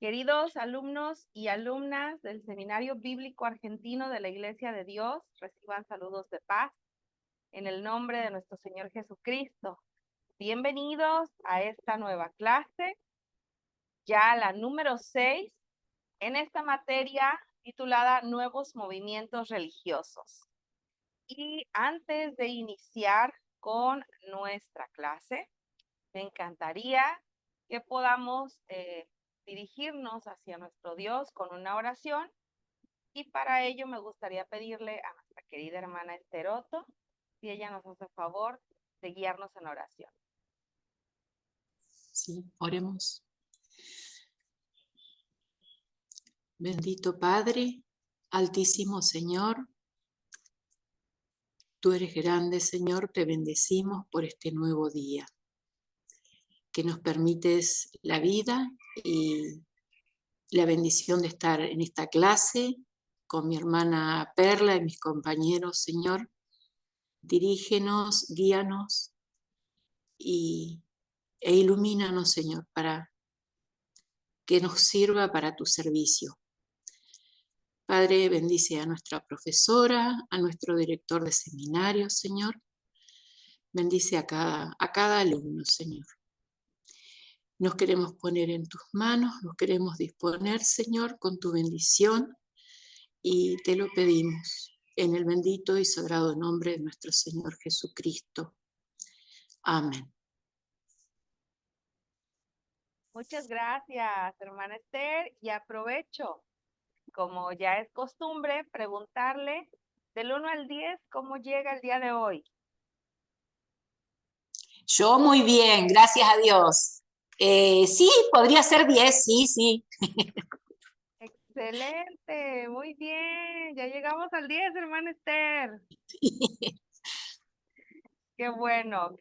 Queridos alumnos y alumnas del Seminario Bíblico Argentino de la Iglesia de Dios, reciban saludos de paz en el nombre de nuestro Señor Jesucristo. Bienvenidos a esta nueva clase, ya la número 6, en esta materia titulada Nuevos Movimientos Religiosos. Y antes de iniciar con nuestra clase, me encantaría que podamos dirigirnos hacia nuestro Dios con una oración, y para ello me gustaría pedirle a nuestra querida hermana Esteroto si ella nos hace favor de guiarnos en oración. Sí, oremos. Bendito Padre, Altísimo Señor, tú eres grande, Señor, te bendecimos por este nuevo día, que nos permites la vida y la bendición de estar en esta clase con mi hermana Perla y mis compañeros, Señor. Dirígenos, guíanos e ilumínanos, Señor, para que nos sirva para tu servicio. Padre, bendice a nuestra profesora, a nuestro director de seminario, Señor. Bendice a cada alumno, Señor. Nos queremos poner en tus manos, nos queremos disponer, Señor, con tu bendición, y te lo pedimos en el bendito y sagrado nombre de nuestro Señor Jesucristo. Amén. Muchas gracias, hermana Esther, y aprovecho, como ya es costumbre, preguntarle del 1 al 10, ¿cómo llega el día de hoy? Yo muy bien, gracias a Dios. Sí, podría ser 10, sí. Excelente, muy bien, ya llegamos al 10, hermana Esther. Qué bueno,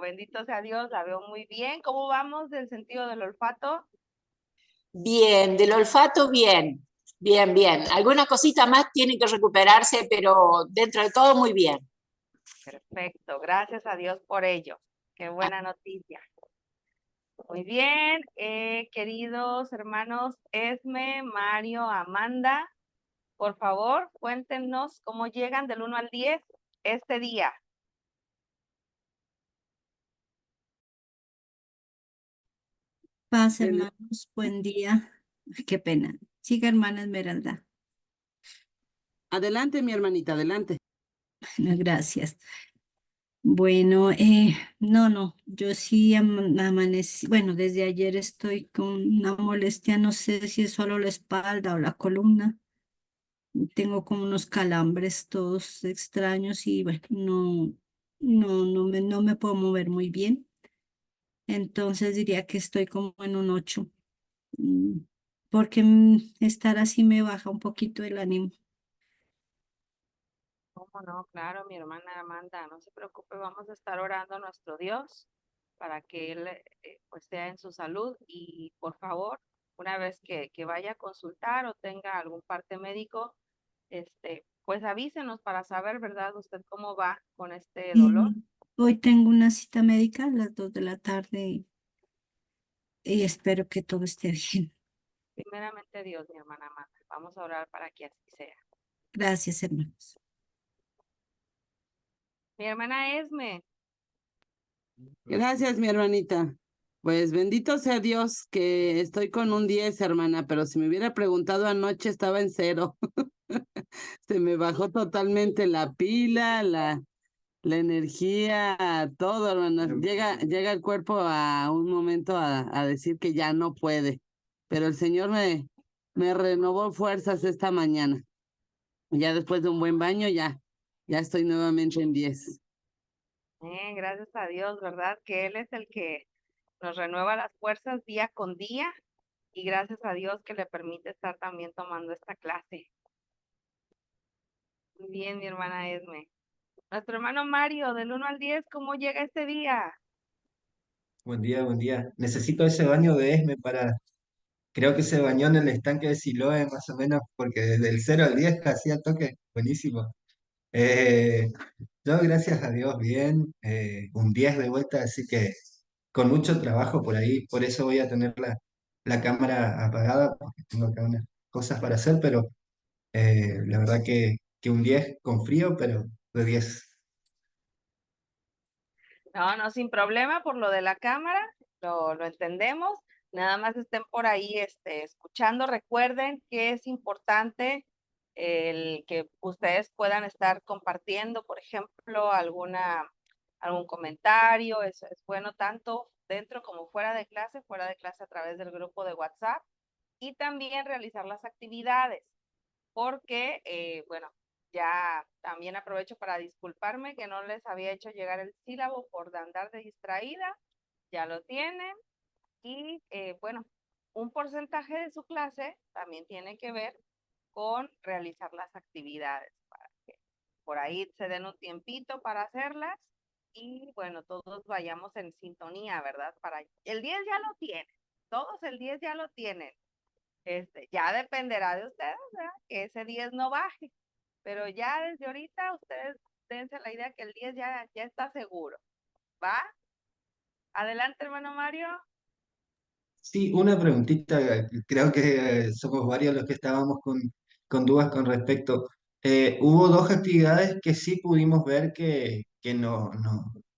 bendito sea Dios, la veo muy bien. ¿Cómo vamos del sentido del olfato? Bien, del olfato bien. Alguna cosita más tiene que recuperarse, pero dentro de todo muy bien. Perfecto, gracias a Dios por ello. Qué buena noticia. Muy bien, queridos hermanos Esme, Mario, Amanda, por favor, cuéntenos cómo llegan del 1 al 10 este día. Paz, hermanos, buen día. Ay, qué pena. Siga, hermana Esmeralda. Adelante, mi hermanita, adelante. Bueno, gracias. Bueno, no, yo sí amanecí, bueno, desde ayer estoy con una molestia, no sé si es solo la espalda o la columna. Tengo como unos calambres todos extraños y bueno, no me puedo mover muy bien. Entonces diría que estoy como en un 8. mm, Porque estar así me baja un poquito el ánimo. ¿Cómo no? Claro, mi hermana Amanda, no se preocupe, vamos a estar orando a nuestro Dios para que Él pues sea en su salud, y por favor, una vez que vaya a consultar o tenga algún parte médico, pues avísenos para saber, ¿verdad? Usted cómo va con este dolor. Hoy tengo una cita médica a las 2 de la tarde y espero que todo esté bien. Primeramente Dios, mi hermana Amanda, vamos a orar para que así sea. Gracias, hermanos. Mi hermana Esme. Gracias, mi hermanita. Pues bendito sea Dios que estoy con un 10, hermana, pero si me hubiera preguntado anoche estaba en 0. Se me bajó totalmente la pila, la energía, todo, hermana. Llega el cuerpo a un momento a decir que ya no puede, pero el Señor me renovó fuerzas esta mañana. Ya después de un buen baño, ya estoy nuevamente en 10. Gracias a Dios, ¿verdad? Que Él es el que nos renueva las fuerzas día con día, y gracias a Dios que le permite estar también tomando esta clase. Muy bien, mi hermana Esme. Nuestro hermano Mario, del 1 al 10, ¿cómo llega este día? Buen día, buen día. Necesito ese baño de Esme creo que se bañó en el estanque de Siloé más o menos, porque desde el 0 al 10 hacía toque, buenísimo. Eh, yo, gracias a Dios, bien, un 10 de vuelta, así que con mucho trabajo por ahí, por eso voy a tener la cámara apagada porque tengo acá unas cosas para hacer, pero la verdad que un 10 con frío, pero de 10. No, no, sin problema por lo de la cámara, lo entendemos. Nada más estén por ahí escuchando. Recuerden que es importante el que ustedes puedan estar compartiendo, por ejemplo, algún comentario. Eso es bueno tanto dentro como fuera de clase a través del grupo de WhatsApp y también realizar las actividades porque, bueno, ya también aprovecho para disculparme que no les había hecho llegar el sílabo por andar de distraída, ya lo tienen y, bueno, un porcentaje de su clase también tiene que ver con realizar las actividades, para que por ahí se den un tiempito para hacerlas y, bueno, todos vayamos en sintonía, ¿verdad? El 10 ya lo tienen, todos el 10 ya lo tienen. Ya dependerá de ustedes, ¿verdad? Que ese 10 no baje, pero ya desde ahorita ustedes dense la idea que el 10 ya está seguro, ¿va? Adelante, hermano Mario. Sí, una preguntita, creo que somos varios los que estábamos con dudas con respecto. Hubo dos actividades que sí pudimos ver que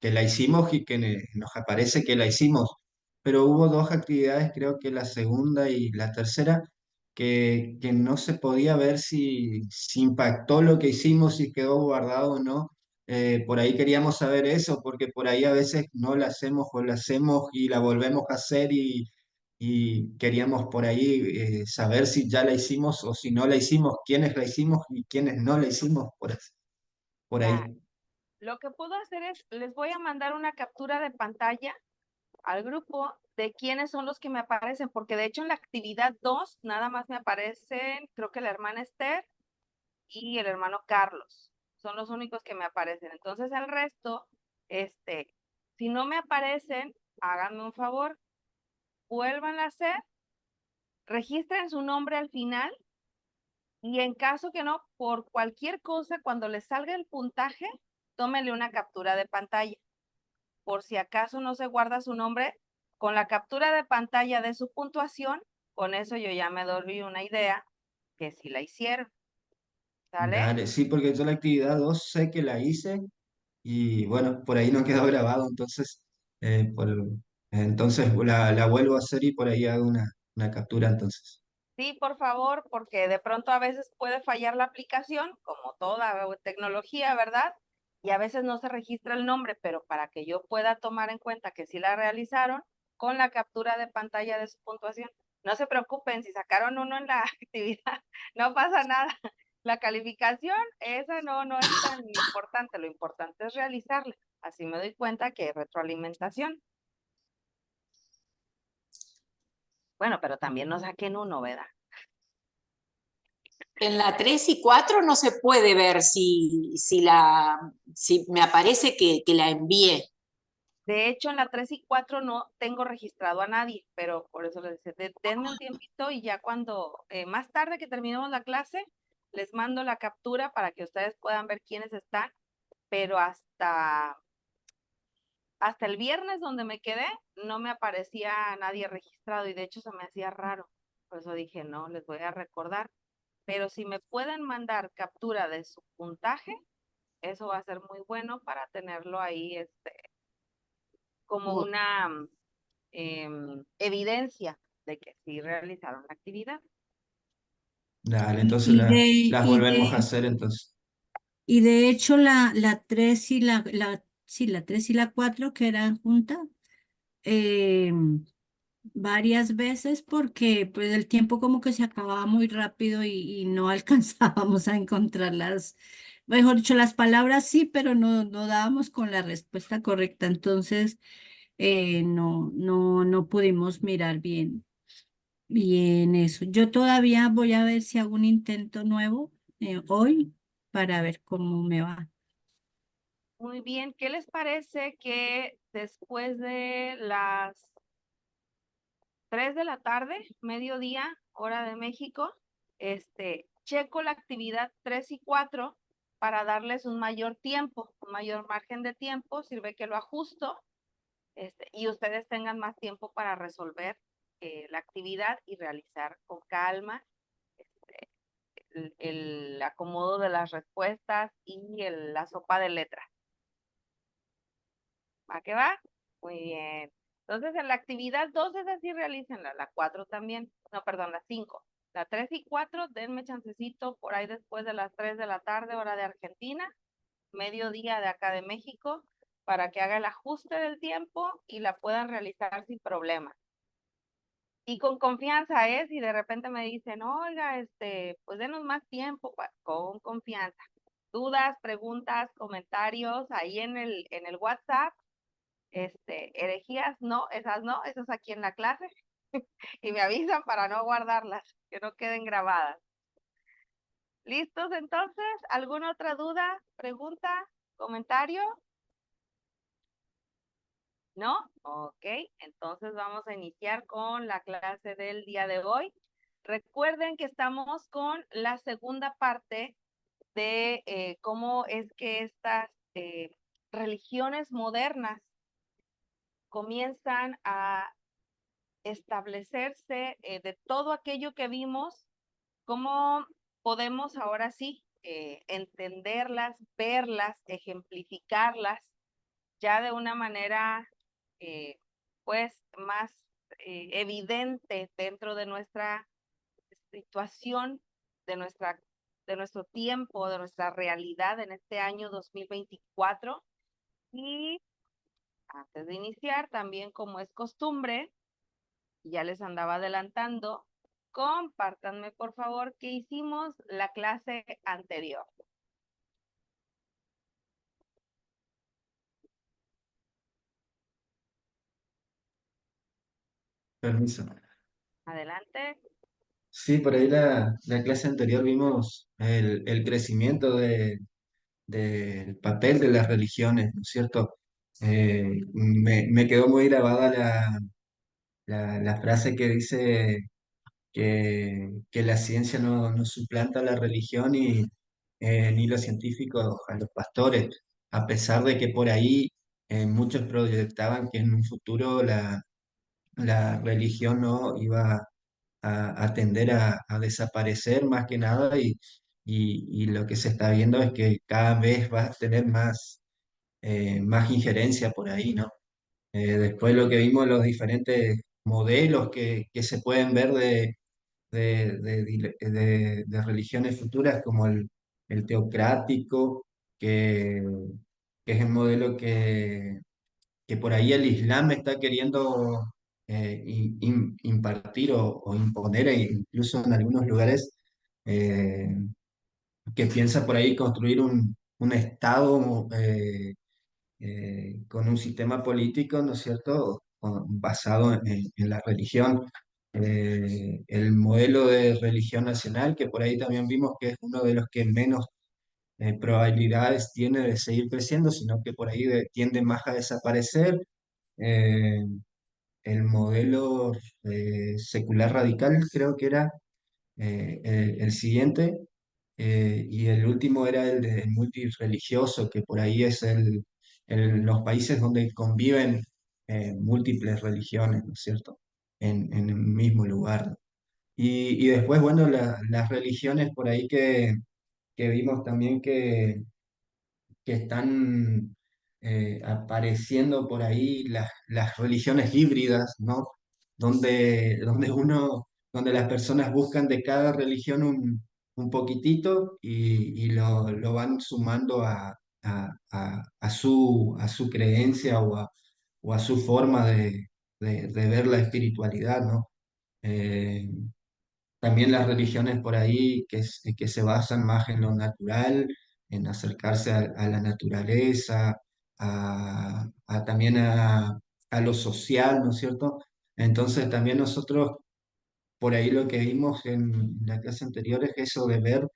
la hicimos y que nos aparece que la hicimos, pero hubo dos actividades, creo que la segunda y la tercera, que no se podía ver si impactó lo que hicimos, si quedó guardado o no. Por ahí queríamos saber eso, porque por ahí a veces no la hacemos o la hacemos y la volvemos a hacer y queríamos por ahí saber si ya la hicimos o si no la hicimos, quiénes la hicimos y quiénes no la hicimos por Ya, ahí. lo que puedo hacer es, les voy a mandar una captura de pantalla al grupo de quiénes son los que me aparecen, porque de hecho en la actividad 2 nada más me aparecen, creo que la hermana Esther y el hermano Carlos. Son los únicos que me aparecen. Entonces el resto, si no me aparecen, háganme un favor, vuelvan a hacer, registren su nombre al final y en caso que no, por cualquier cosa, cuando les salga el puntaje, tómenle una captura de pantalla. Por si acaso no se guarda su nombre, con la captura de pantalla de su puntuación, con eso yo ya me doy una idea que si la hicieron. ¿Sale? Dale, sí, porque yo la actividad 2 sé que la hice y bueno, por ahí no quedó grabado, entonces la vuelvo a hacer y por ahí hago una captura entonces. Sí, por favor, porque de pronto a veces puede fallar la aplicación, como toda tecnología, ¿verdad? Y a veces no se registra el nombre, pero para que yo pueda tomar en cuenta que sí la realizaron, con la captura de pantalla de su puntuación. No se preocupen, si sacaron uno en la actividad, no pasa nada. La calificación, esa no es tan importante, lo importante es realizarla. Así me doy cuenta que hay retroalimentación. Bueno, pero también no saquen uno, ¿verdad? En la 3 y 4 no se puede ver si me aparece que la envié. De hecho, en la 3 y 4 no tengo registrado a nadie, pero por eso les decía, denme un tiempito y ya cuando, más tarde que terminemos la clase, les mando la captura para que ustedes puedan ver quiénes están, pero hasta el viernes donde me quedé, no me aparecía nadie registrado y de hecho se me hacía raro. Por eso dije, no, les voy a recordar. Pero si me pueden mandar captura de su puntaje, eso va a ser muy bueno para tenerlo ahí, como una evidencia de que sí realizaron la actividad. Dale, Y, entonces y de, las y volvemos a de, hacer entonces. y de hecho la 3 y sí, la 3 y la 4 que eran juntas, eh, varias veces porque pues el tiempo como que se acababa muy rápido y no alcanzábamos a encontrarlas, mejor dicho, las palabras sí, pero no dábamos con la respuesta correcta, entonces no pudimos mirar bien eso. Yo todavía voy a ver si hago un intento nuevo hoy para ver cómo me va. Muy bien, ¿qué les parece que después de las 3 de la tarde, mediodía, hora de México, checo la actividad 3 y 4 para darles un mayor tiempo, un mayor margen de tiempo, sirve que lo ajusto, y ustedes tengan más tiempo para resolver la actividad y realizar con calma este, el acomodo de las respuestas y la sopa de letras. ¿Va que va? Muy bien. Entonces, en la actividad 2 es así, realícenla. La 4 también. No, perdón, la 5. La 3 y 4, denme chancecito por ahí después de las 3 de la tarde, hora de Argentina, mediodía de acá de México, para que haga el ajuste del tiempo y la puedan realizar sin problema. Y con confianza, ¿eh? Si de repente me dicen, oiga, pues denos más tiempo, con confianza. Dudas, preguntas, comentarios, ahí en el WhatsApp, herejías, no, esas aquí en la clase, y me avisan para no guardarlas, que no queden grabadas. ¿Listos entonces? ¿Alguna otra duda, pregunta, comentario? ¿No? Ok, entonces vamos a iniciar con la clase del día de hoy. Recuerden que estamos con la segunda parte de cómo es que estas religiones modernas comienzan a establecerse de todo aquello que vimos, cómo podemos ahora sí entenderlas, verlas, ejemplificarlas ya de una manera pues más evidente dentro de nuestra situación, de nuestro tiempo, de nuestra realidad en este año 2024. Y antes de iniciar, también como es costumbre, ya les andaba adelantando, compártanme por favor qué hicimos la clase anterior. Permiso. Adelante. Sí, por ahí la clase anterior vimos el crecimiento del papel de las religiones, ¿no es cierto? Me quedó muy grabada la frase que dice que la ciencia no suplanta a la religión y ni los científicos a los pastores, a pesar de que por ahí muchos proyectaban que en un futuro la religión no iba a tender a desaparecer más que nada y lo que se está viendo es que cada vez va a tener más injerencia por ahí, ¿no? Después lo que vimos, los diferentes modelos que se pueden ver de religiones futuras, como el teocrático, que, que es el modelo que por ahí el Islam está queriendo impartir o imponer, e incluso en algunos lugares, eh, que piensa por ahí construir un Estado con un sistema político, ¿no es cierto?, basado en la religión. El modelo de religión nacional, que por ahí también vimos que es uno de los que menos probabilidades tiene de seguir creciendo, sino que por ahí tiende más a desaparecer. Eh, el modelo secular radical creo que era el siguiente, y el último era el de multirreligioso, que por ahí es los países donde conviven múltiples religiones, ¿no es cierto? En el mismo lugar. Y después, bueno, las religiones por ahí que vimos también que están apareciendo por ahí las religiones híbridas, ¿no? Donde las personas buscan de cada religión un poquitito y lo van sumando a su creencia o a su forma de ver la espiritualidad, ¿no? Eh, También las religiones por ahí que se basan más en lo natural, en acercarse a la naturaleza, también a lo social, ¿no es cierto? Entonces también nosotros por ahí lo que vimos en la clase anterior es eso de ver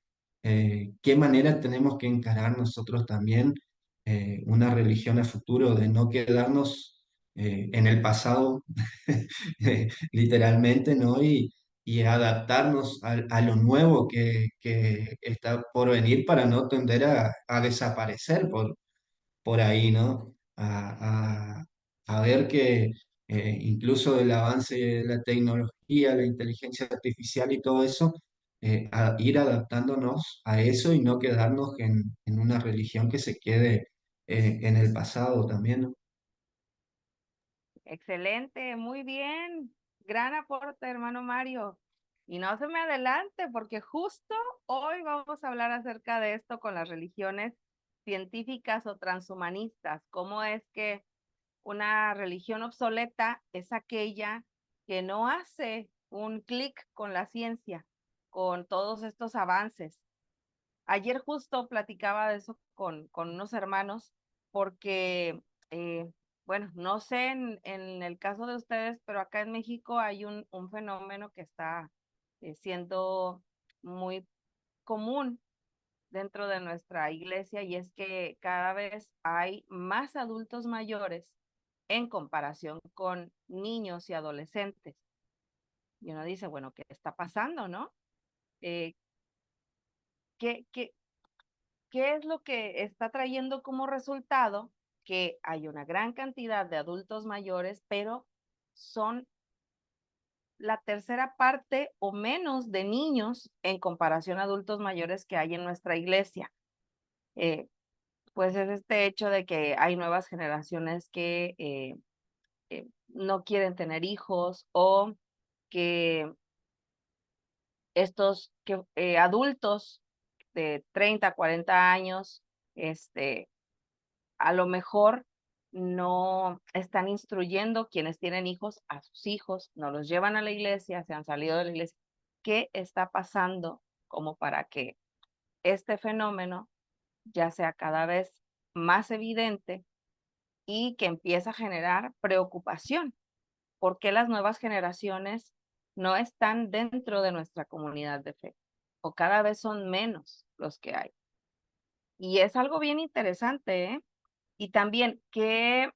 qué manera tenemos que encarar nosotros también una religión a futuro, de no quedarnos en el pasado, literalmente, ¿no? Y adaptarnos a lo nuevo que está por venir para no tender a desaparecer por ahí, ¿no? A ver incluso el avance de la tecnología, la inteligencia artificial y todo eso, a ir adaptándonos a eso y no quedarnos en una religión que se quede en el pasado también, ¿no? Excelente, muy bien. Gran aporte, hermano Mario. Y no se me adelante, porque justo hoy vamos a hablar acerca de esto con las religiones científicas o transhumanistas. ¿Cómo es que una religión obsoleta es aquella que no hace un clic con la ciencia, con todos estos avances? Ayer justo platicaba de eso con unos hermanos porque, bueno, no sé en el caso de ustedes, pero acá en México hay un fenómeno que está siendo muy común dentro de nuestra iglesia, y es que cada vez hay más adultos mayores en comparación con niños y adolescentes. Y uno dice, bueno, ¿qué está pasando, no? Eh, ¿qué, qué, ¿Qué es lo que está trayendo como resultado? Que hay una gran cantidad de adultos mayores, pero son la tercera parte o menos de niños en comparación a adultos mayores que hay en nuestra iglesia. Pues es este hecho de que hay nuevas generaciones que no quieren tener hijos, o que estos adultos de 30, 40 años, a lo mejor no están instruyendo quienes tienen hijos a sus hijos, no los llevan a la iglesia, se han salido de la iglesia. ¿Qué está pasando como para que este fenómeno ya sea cada vez más evidente y que empieza a generar preocupación? ¿Por qué las nuevas generaciones no están dentro de nuestra comunidad de fe? O cada vez son menos los que hay. Y es algo bien interesante, ¿eh? Y también que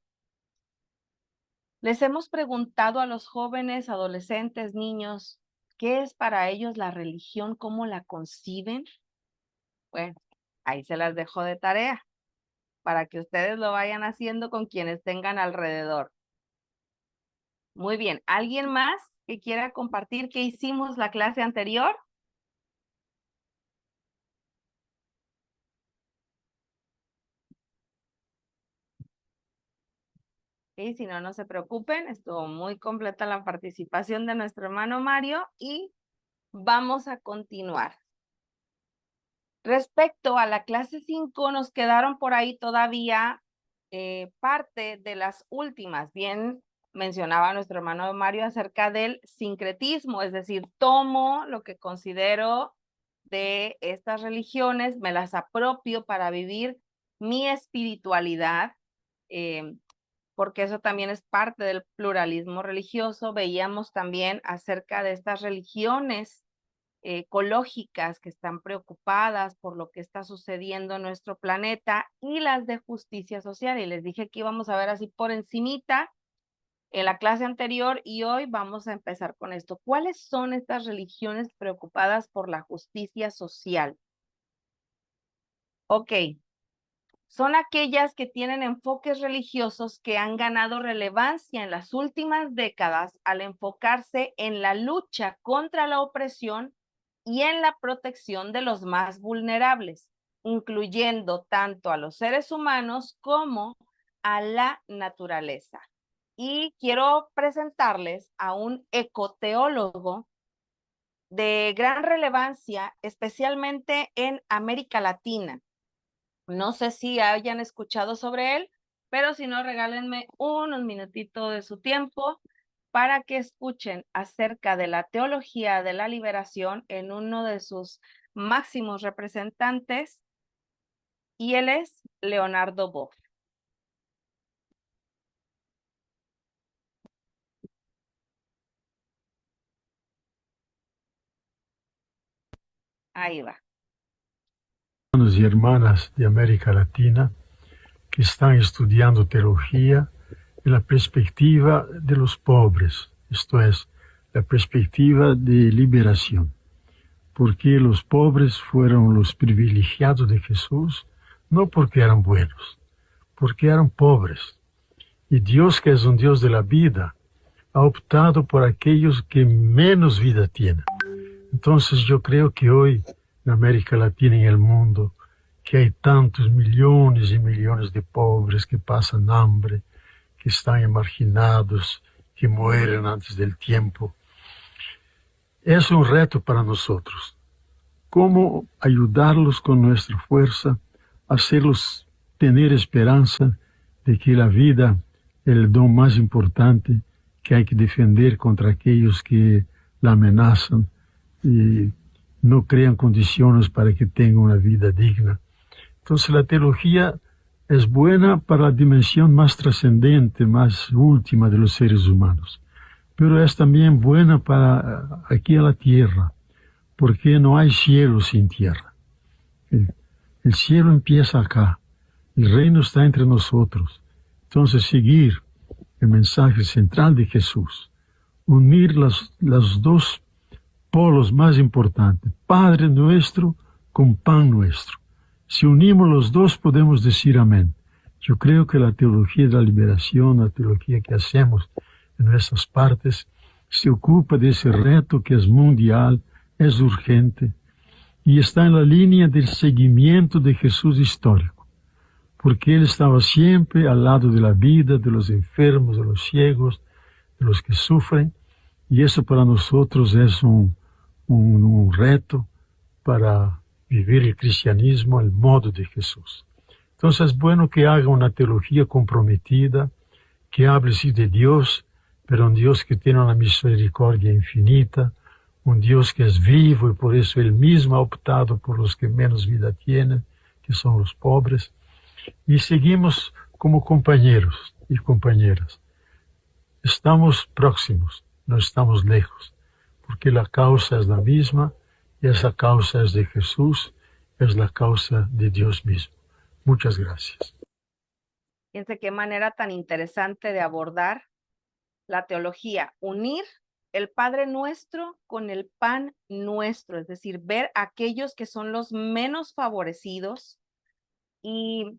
les hemos preguntado a los jóvenes, adolescentes, niños, ¿qué es para ellos la religión? ¿Cómo la conciben? Bueno, ahí se las dejo de tarea para que ustedes lo vayan haciendo con quienes tengan alrededor. Muy bien, ¿alguien más que quiera compartir qué hicimos la clase anterior? Y si no, no se preocupen, estuvo muy completa la participación de nuestro hermano Mario y vamos a continuar. Respecto a la clase 5, nos quedaron por ahí todavía parte de las últimas. Bien mencionaba nuestro hermano Mario acerca del sincretismo, es decir, tomo lo que considero de estas religiones, me las apropio para vivir mi espiritualidad, porque eso también es parte del pluralismo religioso. Veíamos también acerca de estas religiones ecológicas que están preocupadas por lo que está sucediendo en nuestro planeta, y las de justicia social. Y les dije que íbamos a ver así por encimita en la clase anterior, y hoy vamos a empezar con esto. ¿Cuáles son estas religiones preocupadas por la justicia social? Ok, son aquellas que tienen enfoques religiosos que han ganado relevancia en las últimas décadas al enfocarse en la lucha contra la opresión y en la protección de los más vulnerables, incluyendo tanto a los seres humanos como a la naturaleza. Y quiero presentarles a un ecoteólogo de gran relevancia, especialmente en América Latina. No sé si hayan escuchado sobre él, pero si no, regálenme unos minutitos de su tiempo para que escuchen acerca de la teología de la liberación en uno de sus máximos representantes, y él es Leonardo Boff. Ahí va. Hermanos y hermanas de América Latina que están estudiando teología en la perspectiva de los pobres, esto es, la perspectiva de liberación, porque los pobres fueron los privilegiados de Jesús, no porque eran buenos, porque eran pobres. Y Dios, que es un Dios de la vida, ha optado por aquellos que menos vida tienen. Entonces yo creo que hoy en América Latina y en el mundo, que hay tantos millones y millones de pobres que pasan hambre, que están marginados, que mueren antes del tiempo, es un reto para nosotros. ¿Cómo ayudarlos con nuestra fuerza, hacerlos tener esperanza de que la vida es el don más importante que hay que defender contra aquellos que la amenazan y no crean condiciones para que tengan una vida digna? Entonces la teología es buena para la dimensión más trascendente, más última de los seres humanos, pero es también buena para aquí a la tierra, porque no hay cielo sin tierra. El cielo empieza acá, el reino está entre nosotros. Entonces seguir el mensaje central de Jesús, unir los dos polos más importantes, Padre nuestro con pan nuestro. Si unimos los dos podemos decir amén. Yo creo que la teología de la liberación, la teología que hacemos en nuestras partes, se ocupa de ese reto que es mundial, es urgente, y está en la línea del seguimiento de Jesús histórico, porque Él estaba siempre al lado de la vida, de los enfermos, de los ciegos, de los que sufren, y eso para nosotros es un reto para vivir el cristianismo al modo de Jesús. Entonces es bueno que haga una teología comprometida, que hable sí de Dios, pero un Dios que tiene una misericordia infinita, un Dios que es vivo y por eso Él mismo ha optado por los que menos vida tienen, que son los pobres. Y seguimos como compañeros y compañeras. Estamos próximos, no estamos lejos, porque la causa es la misma, y esa causa es de Jesús, es la causa de Dios mismo. Muchas gracias. Fíjense qué manera tan interesante de abordar la teología, unir el Padre Nuestro con el pan nuestro, es decir, ver a aquellos que son los menos favorecidos y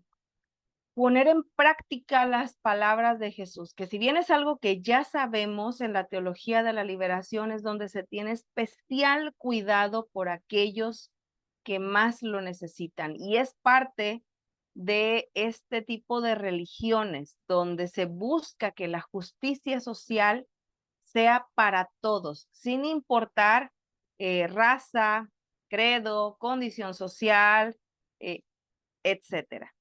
poner en práctica las palabras de Jesús, que si bien es algo que ya sabemos en la teología de la liberación, es donde se tiene especial cuidado por aquellos que más lo necesitan. Y es parte de este tipo de religiones, donde se busca que la justicia social sea para todos, sin importar raza, credo, condición social, etcétera.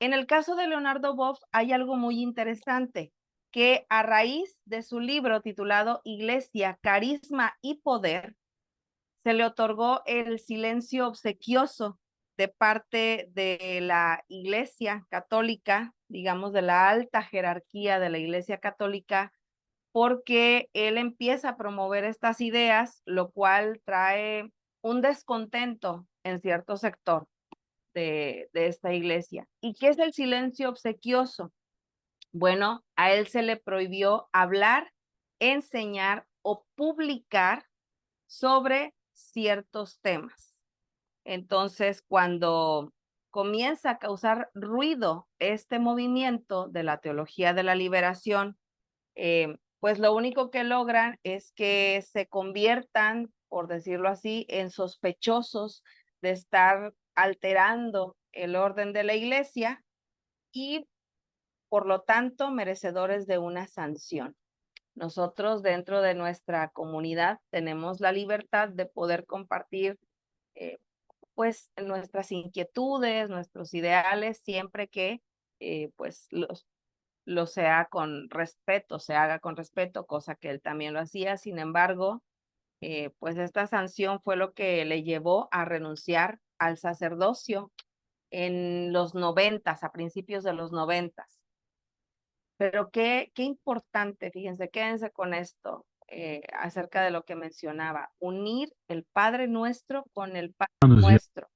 En el caso de Leonardo Boff hay algo muy interesante, que a raíz de su libro titulado Iglesia, Carisma y Poder, se le otorgó el silencio obsequioso de parte de la Iglesia Católica, digamos de la alta jerarquía de la Iglesia Católica, porque él empieza a promover estas ideas, lo cual trae un descontento en cierto sector de esta iglesia. ¿Y qué es el silencio obsequioso? Bueno, a él se le prohibió hablar, enseñar o publicar sobre ciertos temas. Entonces, cuando comienza a causar ruido este movimiento de la teología de la liberación, pues lo único que logran es que se conviertan, por decirlo así, en sospechosos de estar alterando el orden de la iglesia y, por lo tanto, merecedores de una sanción. Nosotros dentro de nuestra comunidad tenemos la libertad de poder compartir pues nuestras inquietudes, nuestros ideales, siempre que pues lo sea con respeto, se haga con respeto, cosa que él también lo hacía. Sin embargo, pues esta sanción fue lo que le llevó a renunciar al sacerdocio en los 90s, a principios de los 90s. Pero qué importante, fíjense, quédense con esto acerca de lo que mencionaba, unir el Padre Nuestro con el Padre Nuestro.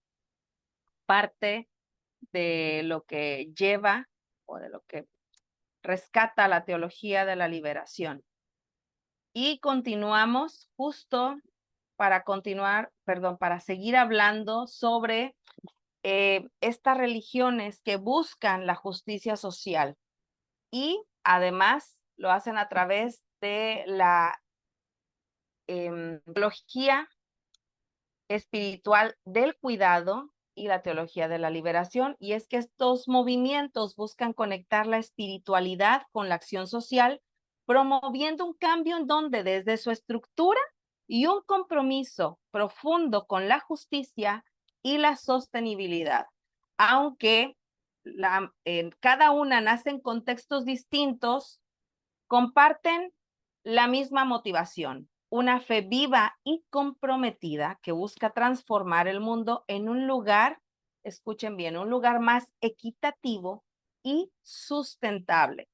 Parte de lo que lleva o de lo que rescata la teología de la liberación. Y continuamos justo para para seguir hablando sobre estas religiones que buscan la justicia social y además lo hacen a través de la teología espiritual del cuidado y la teología de la liberación, y es que estos movimientos buscan conectar la espiritualidad con la acción social, promoviendo un cambio en donde desde su estructura y un compromiso profundo con la justicia y la sostenibilidad, aunque cada una nace en contextos distintos, comparten la misma motivación, una fe viva y comprometida que busca transformar el mundo en un lugar, escuchen bien, un lugar más equitativo y sustentable.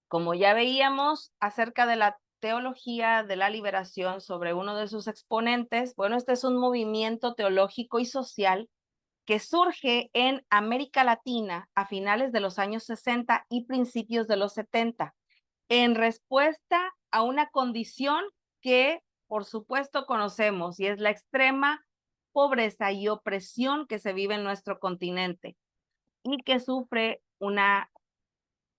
Como ya veíamos acerca de la teología de la liberación sobre uno de sus exponentes, bueno, este es un movimiento teológico y social que surge en América Latina a finales de los años 60 y principios de los 70, en respuesta a una condición que, por supuesto, conocemos, y es la extrema pobreza y opresión que se vive en nuestro continente y que sufre una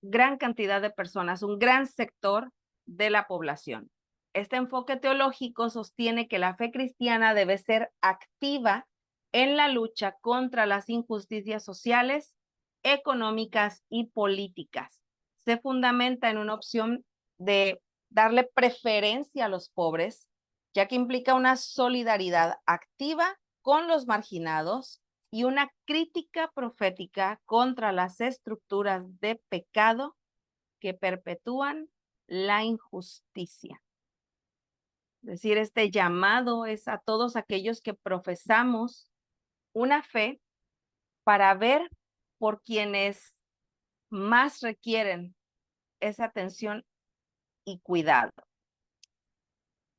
gran cantidad de personas, un gran sector de la población. Este enfoque teológico sostiene que la fe cristiana debe ser activa en la lucha contra las injusticias sociales, económicas y políticas. Se fundamenta en una opción de darle preferencia a los pobres, ya que implica una solidaridad activa con los marginados y una crítica profética contra las estructuras de pecado que perpetúan la injusticia. Es decir, este llamado es a todos aquellos que profesamos una fe para ver por quienes más requieren esa atención y cuidado.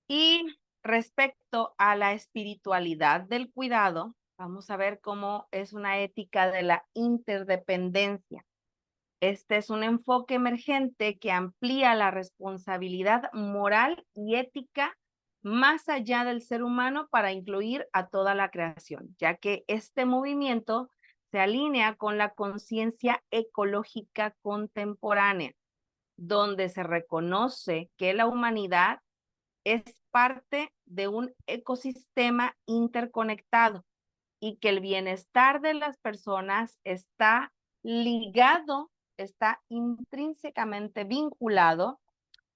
Y respecto a la espiritualidad del cuidado, vamos a ver cómo es una ética de la interdependencia. Este es un enfoque emergente que amplía la responsabilidad moral y ética más allá del ser humano para incluir a toda la creación, ya que este movimiento se alinea con la conciencia ecológica contemporánea, donde se reconoce que la humanidad es parte de un ecosistema interconectado y que el bienestar de las personas está ligado, está intrínsecamente vinculado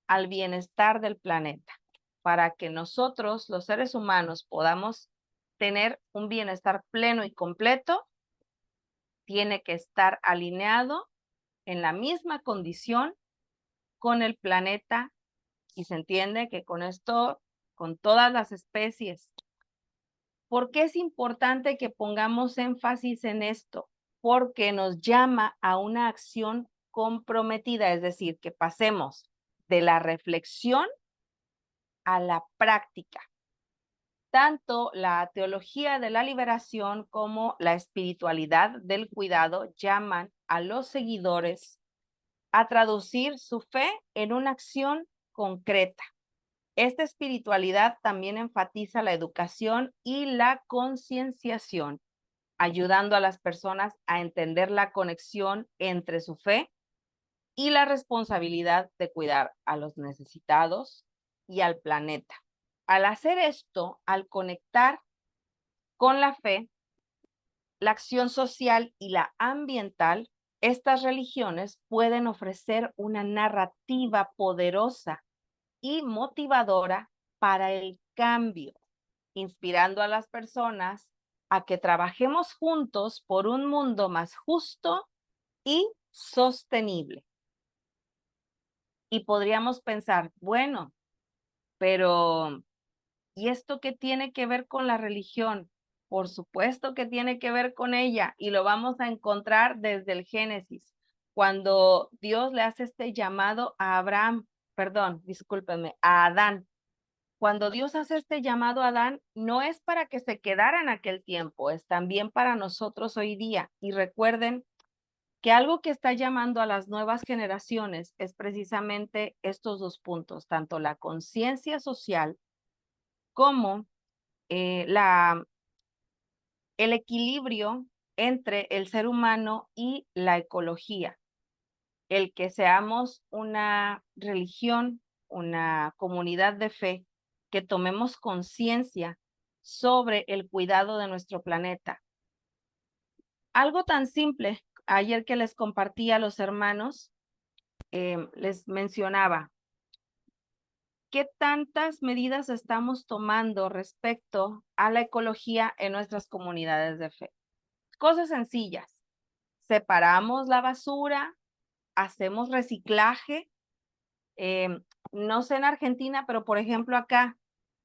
al bienestar del planeta. Para que nosotros, los seres humanos, podamos tener un bienestar pleno y completo, tiene que estar alineado en la misma condición con el planeta, y se entiende que con esto, con todas las especies. ¿Por qué es importante que pongamos énfasis en esto? Porque nos llama a una acción comprometida, es decir, que pasemos de la reflexión a la práctica. Tanto la teología de la liberación como la espiritualidad del cuidado llaman a los seguidores a traducir su fe en una acción concreta. Esta espiritualidad también enfatiza la educación y la concienciación, ayudando a las personas a entender la conexión entre su fe y la responsabilidad de cuidar a los necesitados y al planeta. Al hacer esto, al conectar con la fe, la acción social y la ambiental, estas religiones pueden ofrecer una narrativa poderosa y motivadora para el cambio, inspirando a las personas a que trabajemos juntos por un mundo más justo y sostenible. Y podríamos pensar, bueno, pero ¿y esto qué tiene que ver con la religión? Por supuesto que tiene que ver con ella, y lo vamos a encontrar desde el Génesis, cuando Dios le hace este llamado a a Adán. Cuando Dios hace este llamado a Adán, no es para que se quedara en aquel tiempo, es también para nosotros hoy día. Y recuerden que algo que está llamando a las nuevas generaciones es precisamente estos dos puntos, tanto la conciencia social como el equilibrio entre el ser humano y la ecología. el que seamos una religión, una comunidad de fe, que tomemos conciencia sobre el cuidado de nuestro planeta. Algo tan simple, ayer que les compartí a los hermanos, les mencionaba, ¿qué tantas medidas estamos tomando respecto a la ecología en nuestras comunidades de fe? Cosas sencillas. Separamos la basura, hacemos reciclaje. No sé en Argentina, pero por ejemplo acá,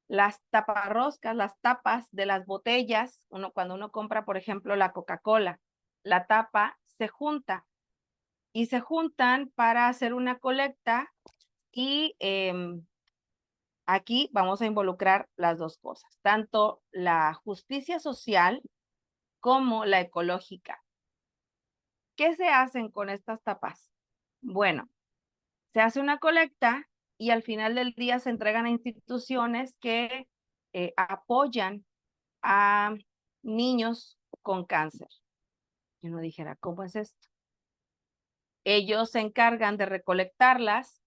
las taparroscas, las tapas de las botellas, cuando uno compra, por ejemplo, la Coca-Cola, la tapa se junta y se juntan para hacer una colecta y aquí vamos a involucrar las dos cosas, tanto la justicia social como la ecológica. ¿Qué se hacen con estas tapas? Bueno, se hace una colecta y al final del día se entregan a instituciones que apoyan a niños con cáncer. Y uno dijera, ¿cómo es esto? Ellos se encargan de recolectarlas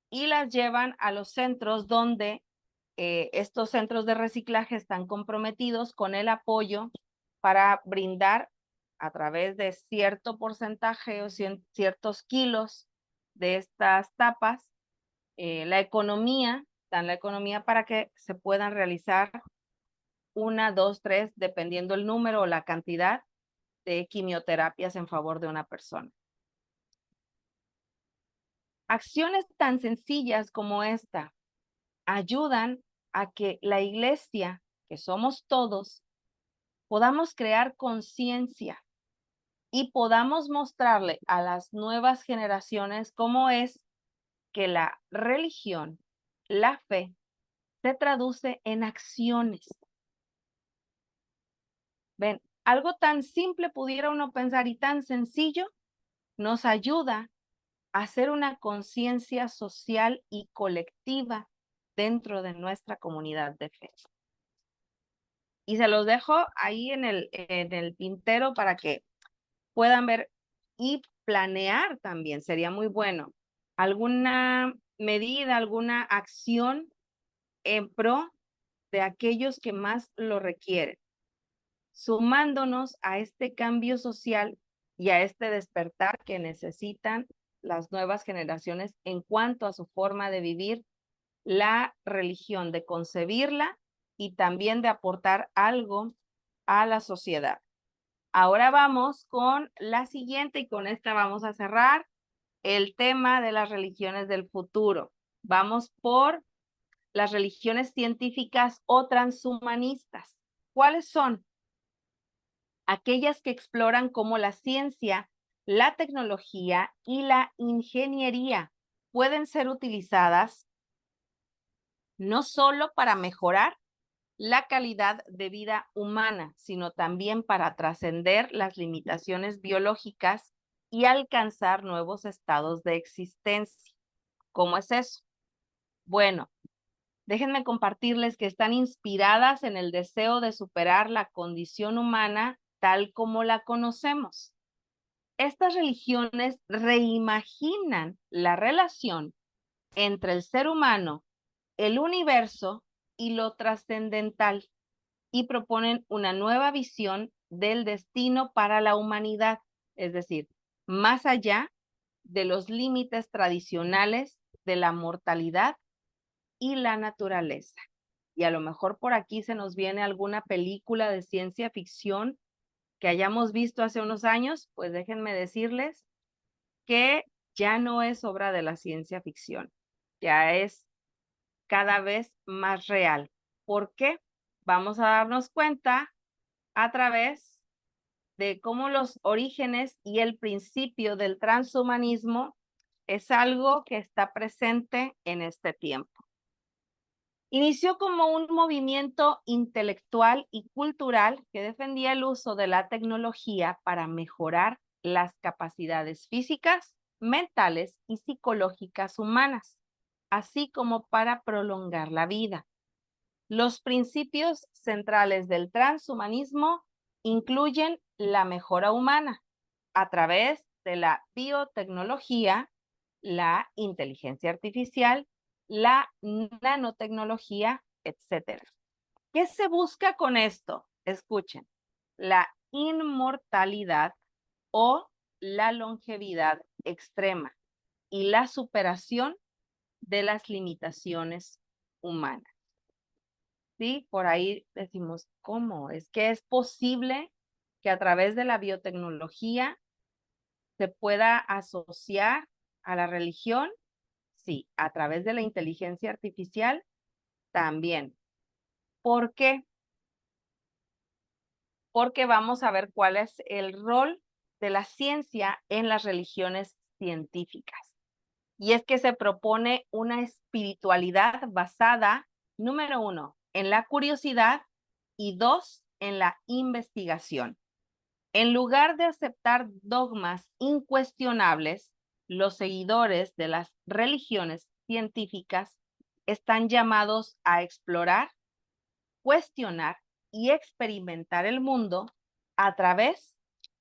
y las llevan a los centros donde estos centros de reciclaje están comprometidos con el apoyo para brindar a través de cierto porcentaje o ciertos kilos de estas tapas la economía, dan la economía para que se puedan realizar 1, 2, 3, dependiendo el número o la cantidad de quimioterapias en favor de una persona. Acciones tan sencillas como esta ayudan a que la iglesia, que somos todos, podamos crear conciencia y podamos mostrarle a las nuevas generaciones cómo es que la religión, la fe, se traduce en acciones. Ven, algo tan simple pudiera uno pensar y tan sencillo nos ayuda a hacer una conciencia social y colectiva dentro de nuestra comunidad de fe. Y se los dejo ahí en el tintero para que puedan ver y planear también. Sería muy bueno. Alguna medida, alguna acción en pro de aquellos que más lo requieren, sumándonos a este cambio social y a este despertar que necesitan las nuevas generaciones en cuanto a su forma de vivir la religión, de concebirla y también de aportar algo a la sociedad. Ahora vamos con la siguiente y con esta vamos a cerrar el tema de las religiones del futuro. Vamos por las religiones científicas o transhumanistas. ¿Cuáles son? Aquellas que exploran cómo la ciencia, la tecnología y la ingeniería pueden ser utilizadas no solo para mejorar la calidad de vida humana, sino también para trascender las limitaciones biológicas y alcanzar nuevos estados de existencia. ¿Cómo es eso? Bueno, déjenme compartirles que están inspiradas en el deseo de superar la condición humana tal como la conocemos. Estas religiones reimaginan la relación entre el ser humano, el universo y lo trascendental y proponen una nueva visión del destino para la humanidad, es decir, más allá de los límites tradicionales de la mortalidad y la naturaleza. Y a lo mejor por aquí se nos viene alguna película de ciencia ficción que hayamos visto hace unos años, pues déjenme decirles que ya no es obra de la ciencia ficción, ya es cada vez más real. ¿Por qué? Vamos a darnos cuenta a través de cómo los orígenes y el principio del transhumanismo es algo que está presente en este tiempo. Inició como un movimiento intelectual y cultural que defendía el uso de la tecnología para mejorar las capacidades físicas, mentales y psicológicas humanas, así como para prolongar la vida. Los principios centrales del transhumanismo incluyen la mejora humana a través de la biotecnología, la inteligencia artificial, la nanotecnología, etcétera. ¿Qué se busca con esto? Escuchen, la inmortalidad o la longevidad extrema y la superación de las limitaciones humanas. ¿Sí? Por ahí decimos, ¿cómo? Es que es posible que a través de la biotecnología se pueda asociar a la religión. Sí, a través de la inteligencia artificial también. ¿Por qué? Porque vamos a ver cuál es el rol de la ciencia en las religiones científicas. Y es que se propone una espiritualidad basada, número 1, en la curiosidad y 2, en la investigación. En lugar de aceptar dogmas incuestionables, los seguidores de las religiones científicas están llamados a explorar, cuestionar y experimentar el mundo a través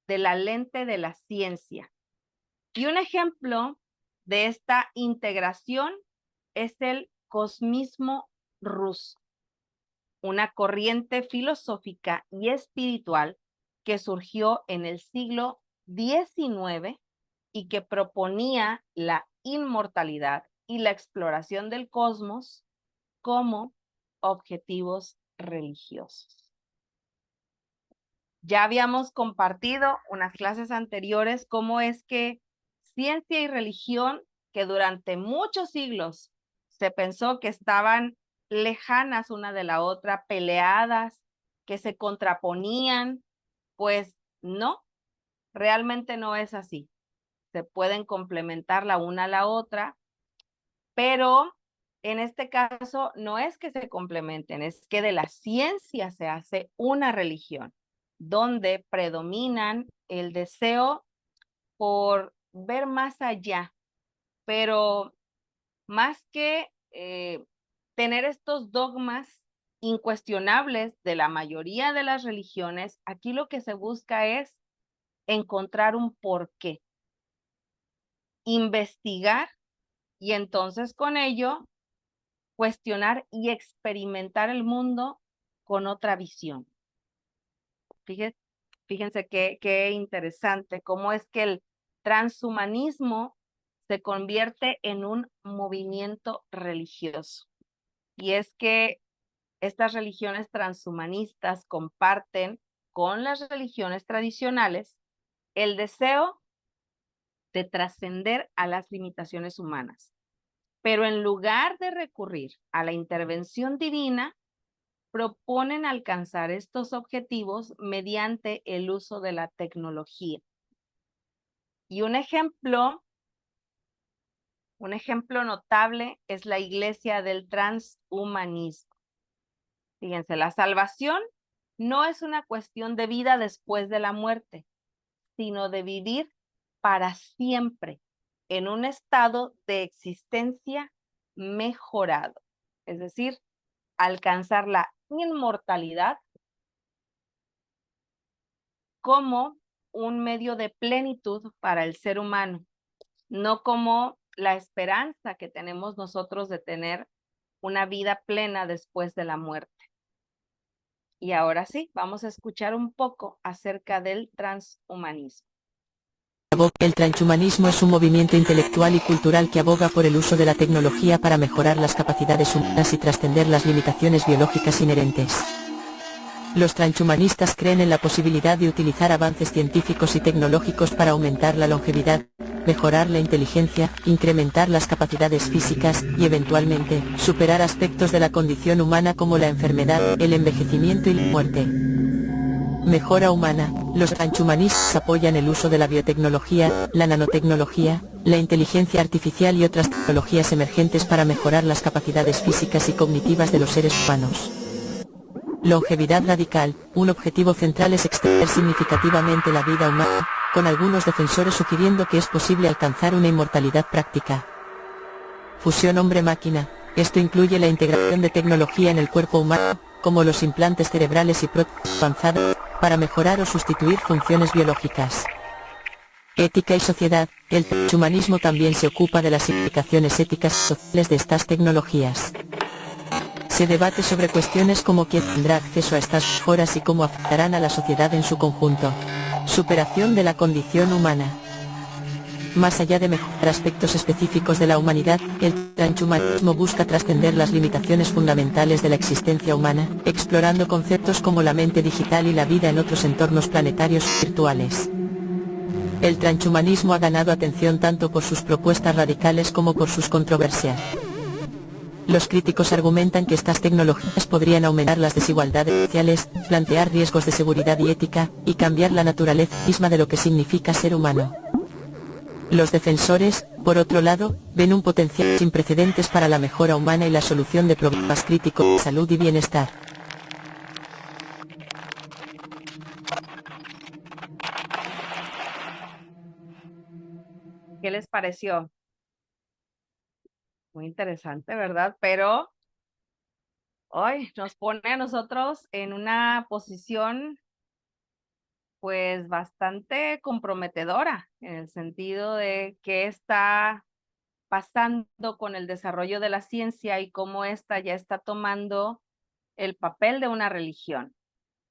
de la lente de la ciencia. Y un ejemplo de esta integración es el cosmismo ruso, una corriente filosófica y espiritual que surgió en el siglo XIX y que proponía la inmortalidad y la exploración del cosmos como objetivos religiosos. Ya habíamos compartido unas clases anteriores cómo es que ciencia y religión, que durante muchos siglos se pensó que estaban lejanas una de la otra, peleadas, que se contraponían, pues no, realmente no es así. Se pueden complementar la una a la otra, pero en este caso no es que se complementen, es que de la ciencia se hace una religión, donde predominan el deseo por ver más allá, pero más que tener estos dogmas incuestionables de la mayoría de las religiones, aquí lo que se busca es encontrar un porqué, investigar y entonces con ello cuestionar y experimentar el mundo con otra visión. Fíjense qué interesante, cómo es que el transhumanismo se convierte en un movimiento religioso. Y es que estas religiones transhumanistas comparten con las religiones tradicionales el deseo de trascender a las limitaciones humanas. Pero en lugar de recurrir a la intervención divina, proponen alcanzar estos objetivos mediante el uso de la tecnología. Y un ejemplo notable es la iglesia del transhumanismo. Fíjense, la salvación no es una cuestión de vida después de la muerte, sino de vivir para siempre en un estado de existencia mejorado. Es decir, alcanzar la inmortalidad como un medio de plenitud para el ser humano, no como la esperanza que tenemos nosotros de tener una vida plena después de la muerte. Y ahora sí, vamos a escuchar un poco acerca del transhumanismo. El transhumanismo es un movimiento intelectual y cultural que aboga por el uso de la tecnología para mejorar las capacidades humanas y trascender las limitaciones biológicas inherentes. Los transhumanistas creen en la posibilidad de utilizar avances científicos y tecnológicos para aumentar la longevidad, mejorar la inteligencia, incrementar las capacidades físicas y, eventualmente, superar aspectos de la condición humana como la enfermedad, el envejecimiento y la muerte. Mejora humana. Los transhumanistas apoyan el uso de la biotecnología, la nanotecnología, la inteligencia artificial y otras tecnologías emergentes para mejorar las capacidades físicas y cognitivas de los seres humanos. Longevidad radical. Un objetivo central es extender significativamente la vida humana, con algunos defensores sugiriendo que es posible alcanzar una inmortalidad práctica. Fusión hombre-máquina. Esto incluye la integración de tecnología en el cuerpo humano, como los implantes cerebrales y prótesis avanzadas, para mejorar o sustituir funciones biológicas. Ética y sociedad. El transhumanismo también se ocupa de las implicaciones éticas y sociales de estas tecnologías. Se debate sobre cuestiones como quién tendrá acceso a estas mejoras y cómo afectarán a la sociedad en su conjunto. Superación de la condición humana. Más allá de mejorar aspectos específicos de la humanidad, el transhumanismo busca trascender las limitaciones fundamentales de la existencia humana, explorando conceptos como la mente digital y la vida en otros entornos planetarios y virtuales. El transhumanismo ha ganado atención tanto por sus propuestas radicales como por sus controversias. Los críticos argumentan que estas tecnologías podrían aumentar las desigualdades sociales, plantear riesgos de seguridad y ética, y cambiar la naturaleza misma de lo que significa ser humano. Los defensores, por otro lado, ven un potencial sin precedentes para la mejora humana y la solución de problemas críticos de salud y bienestar. ¿Qué les pareció? Muy interesante, ¿verdad? Pero hoy nos pone a nosotros en una posición pues bastante comprometedora, en el sentido de qué está pasando con el desarrollo de la ciencia y cómo ésta ya está tomando el papel de una religión.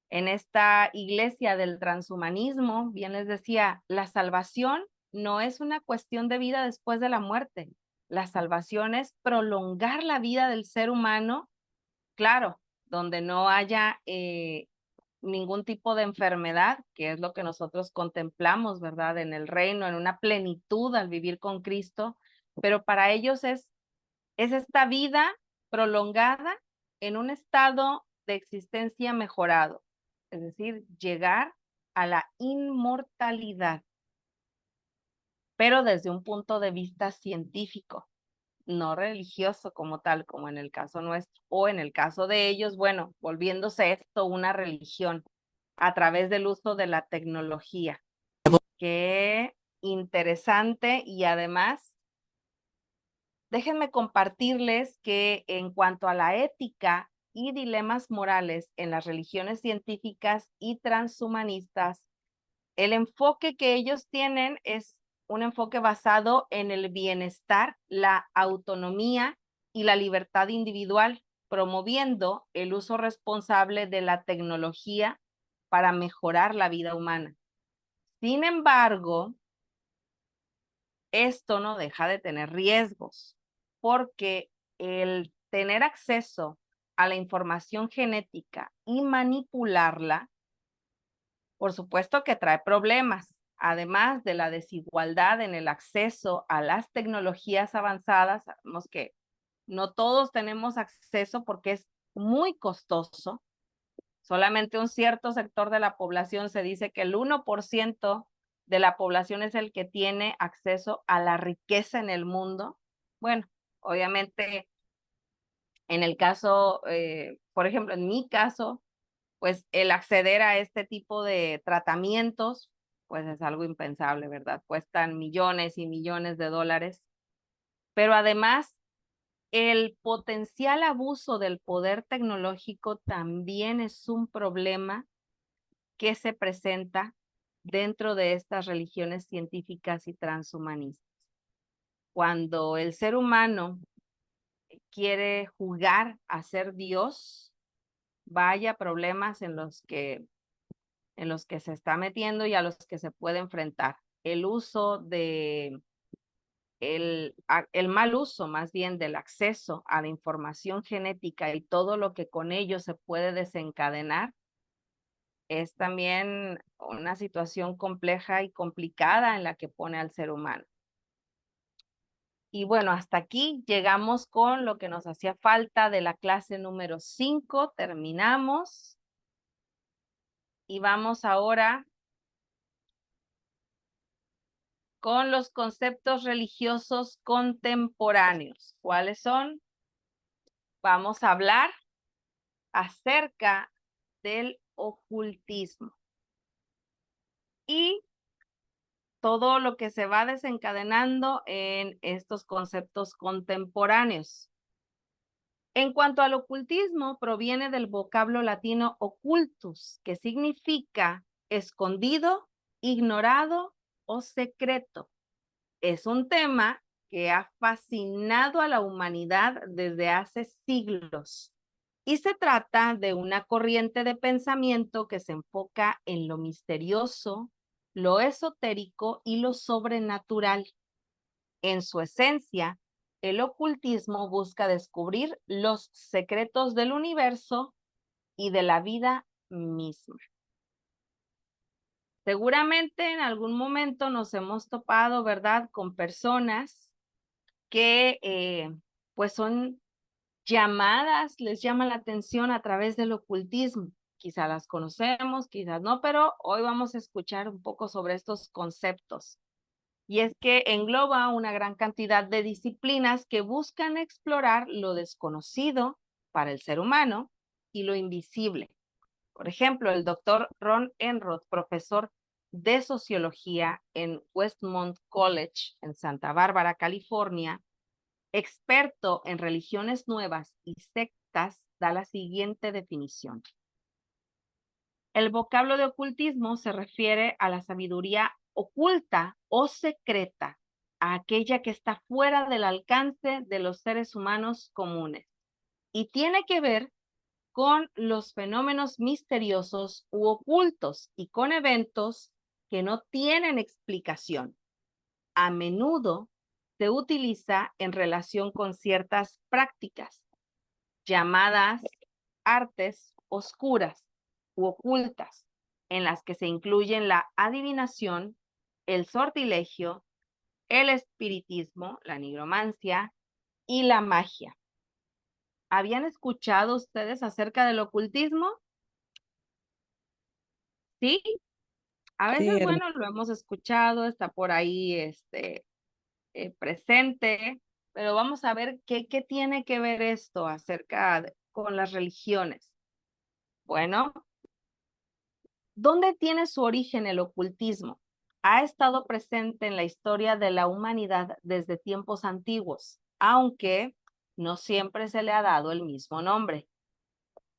En esta iglesia del transhumanismo, bien les decía, la salvación no es una cuestión de vida después de la muerte. La salvación es prolongar la vida del ser humano, claro, donde no haya ningún tipo de enfermedad, que es lo que nosotros contemplamos, ¿verdad? En el reino, en una plenitud al vivir con Cristo, pero para ellos es esta vida prolongada en un estado de existencia mejorado, es decir, llegar a la inmortalidad, pero desde un punto de vista científico, no religioso como tal, como en el caso nuestro, o en el caso de ellos, bueno, volviéndose esto una religión a través del uso de la tecnología. Qué interesante, y además, déjenme compartirles que en cuanto a la ética y dilemas morales en las religiones científicas y transhumanistas, el enfoque que ellos tienen es un enfoque basado en el bienestar, la autonomía y la libertad individual, promoviendo el uso responsable de la tecnología para mejorar la vida humana. Sin embargo, esto no deja de tener riesgos, porque el tener acceso a la información genética y manipularla, por supuesto que trae problemas, además de la desigualdad en el acceso a las tecnologías avanzadas. Sabemos que no todos tenemos acceso porque es muy costoso. Solamente un cierto sector de la población, se dice que el 1% de la población es el que tiene acceso a la riqueza en el mundo. Bueno, obviamente en el caso, por ejemplo, en mi caso, pues el acceder a este tipo de tratamientos, pues es algo impensable, ¿verdad? Cuestan millones y millones de dólares. Pero además, el potencial abuso del poder tecnológico también es un problema que se presenta dentro de estas religiones científicas y transhumanistas. Cuando el ser humano quiere jugar a ser Dios, vaya problemas en los que se está metiendo y a los que se puede enfrentar. El uso de el mal uso más bien del acceso a la información genética y todo lo que con ello se puede desencadenar es también una situación compleja y complicada en la que pone al ser humano. Y bueno, hasta aquí llegamos con lo que nos hacía falta de la clase número 5. Terminamos. Y vamos ahora con los conceptos religiosos contemporáneos. ¿Cuáles son? Vamos a hablar acerca del ocultismo y todo lo que se va desencadenando en estos conceptos contemporáneos. En cuanto al ocultismo, proviene del vocablo latino occultus, que significa escondido, ignorado o secreto. Es un tema que ha fascinado a la humanidad desde hace siglos y se trata de una corriente de pensamiento que se enfoca en lo misterioso, lo esotérico y lo sobrenatural. En su esencia, el ocultismo busca descubrir los secretos del universo y de la vida misma. Seguramente en algún momento nos hemos topado, ¿verdad?, con personas que pues son llamadas, les llama la atención a través del ocultismo. Quizás las conocemos, quizás no, pero hoy vamos a escuchar un poco sobre estos conceptos. Y es que engloba una gran cantidad de disciplinas que buscan explorar lo desconocido para el ser humano y lo invisible. Por ejemplo, el doctor Ron Enroth, profesor de sociología en Westmont College en Santa Bárbara, California, experto en religiones nuevas y sectas, da la siguiente definición. El vocablo de ocultismo se refiere a la sabiduría oculta o secreta, a aquella que está fuera del alcance de los seres humanos comunes y tiene que ver con los fenómenos misteriosos u ocultos y con eventos que no tienen explicación. A menudo se utiliza en relación con ciertas prácticas llamadas artes oscuras u ocultas, en las que se incluyen la adivinación, el sortilegio, el espiritismo, la nigromancia y la magia. ¿Habían escuchado ustedes acerca del ocultismo? ¿Sí? A veces, Sí, bueno, lo hemos escuchado, está por ahí presente, pero vamos a ver qué tiene que ver esto con las religiones. Bueno, ¿dónde tiene su origen el ocultismo? Ha estado presente en la historia de la humanidad desde tiempos antiguos, aunque no siempre se le ha dado el mismo nombre.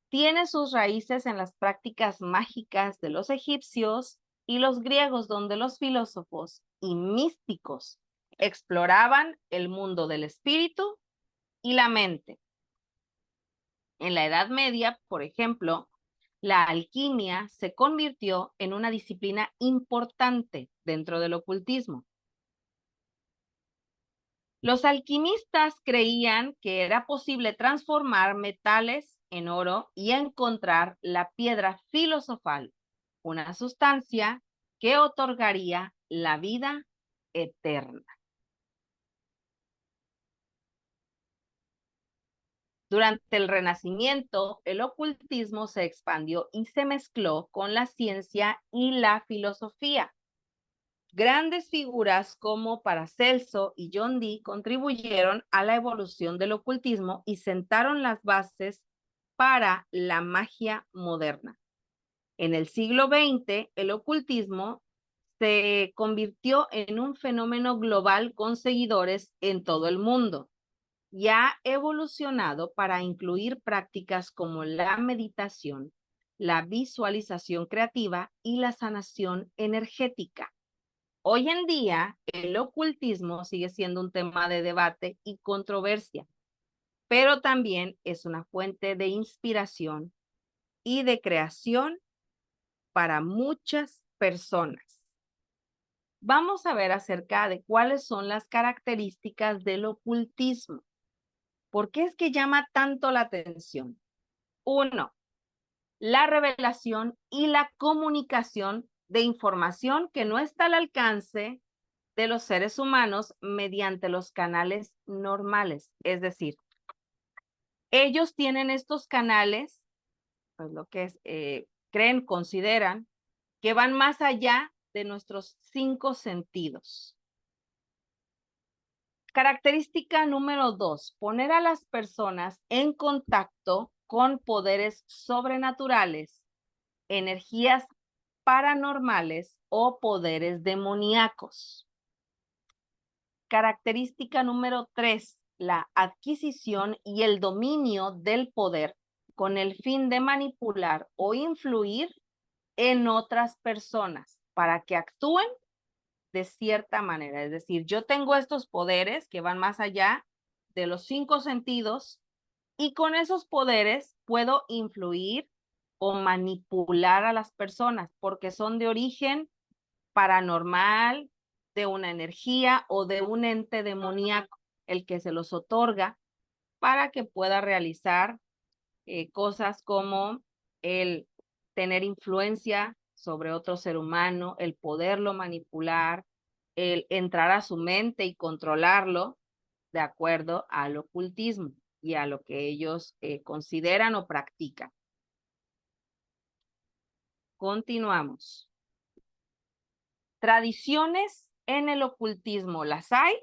Tiene sus raíces en las prácticas mágicas de los egipcios y los griegos, donde los filósofos y místicos exploraban el mundo del espíritu y la mente. En la Edad Media, por ejemplo, la alquimia se convirtió en una disciplina importante dentro del ocultismo. Los alquimistas creían que era posible transformar metales en oro y encontrar la piedra filosofal, una sustancia que otorgaría la vida eterna. Durante el Renacimiento, el ocultismo se expandió y se mezcló con la ciencia y la filosofía. Grandes figuras como Paracelso y John Dee contribuyeron a la evolución del ocultismo y sentaron las bases para la magia moderna. En el siglo XX, el ocultismo se convirtió en un fenómeno global con seguidores en todo el mundo y ha evolucionado para incluir prácticas como la meditación, la visualización creativa y la sanación energética. Hoy en día, el ocultismo sigue siendo un tema de debate y controversia, pero también es una fuente de inspiración y de creación para muchas personas. Vamos a ver acerca de cuáles son las características del ocultismo. ¿Por qué es que llama tanto la atención? 1. La revelación y la comunicación de información que no está al alcance de los seres humanos mediante los canales normales. Es decir, ellos tienen estos canales, pues lo que es, creen, consideran, que van más allá de nuestros 5 sentidos. Característica número 2, poner a las personas en contacto con poderes sobrenaturales, energías paranormales o poderes demoníacos. Característica número 3, la adquisición y el dominio del poder con el fin de manipular o influir en otras personas para que actúen de cierta manera. Es decir, yo tengo estos poderes que van más allá de los 5 sentidos y con esos poderes puedo influir o manipular a las personas porque son de origen paranormal, de una energía o de un ente demoníaco, el que se los otorga para que pueda realizar cosas como el tener influencia sobre otro ser humano, el poderlo manipular, el entrar a su mente y controlarlo de acuerdo al ocultismo y a lo que ellos consideran o practican. Continuamos. Tradiciones en el ocultismo, ¿las hay?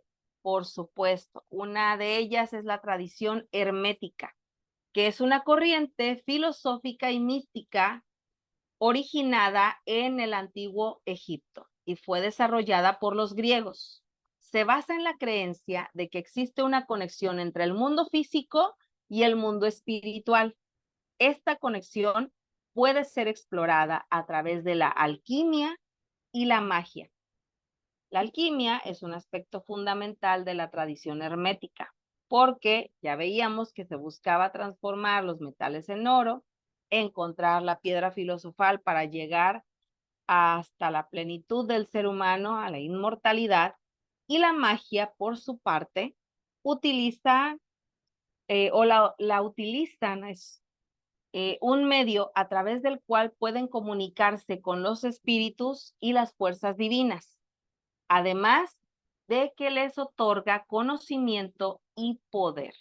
Por supuesto. Una de ellas es la tradición hermética, que es una corriente filosófica y mística originada en el antiguo Egipto y fue desarrollada por los griegos. Se basa en la creencia de que existe una conexión entre el mundo físico y el mundo espiritual. Esta conexión puede ser explorada a través de la alquimia y la magia. La alquimia es un aspecto fundamental de la tradición hermética, porque ya veíamos que se buscaba transformar los metales en oro, encontrar la piedra filosofal para llegar hasta la plenitud del ser humano, a la inmortalidad, y la magia, por su parte, utiliza la utilizan, es un medio a través del cual pueden comunicarse con los espíritus y las fuerzas divinas, además de que les otorga conocimiento y poder.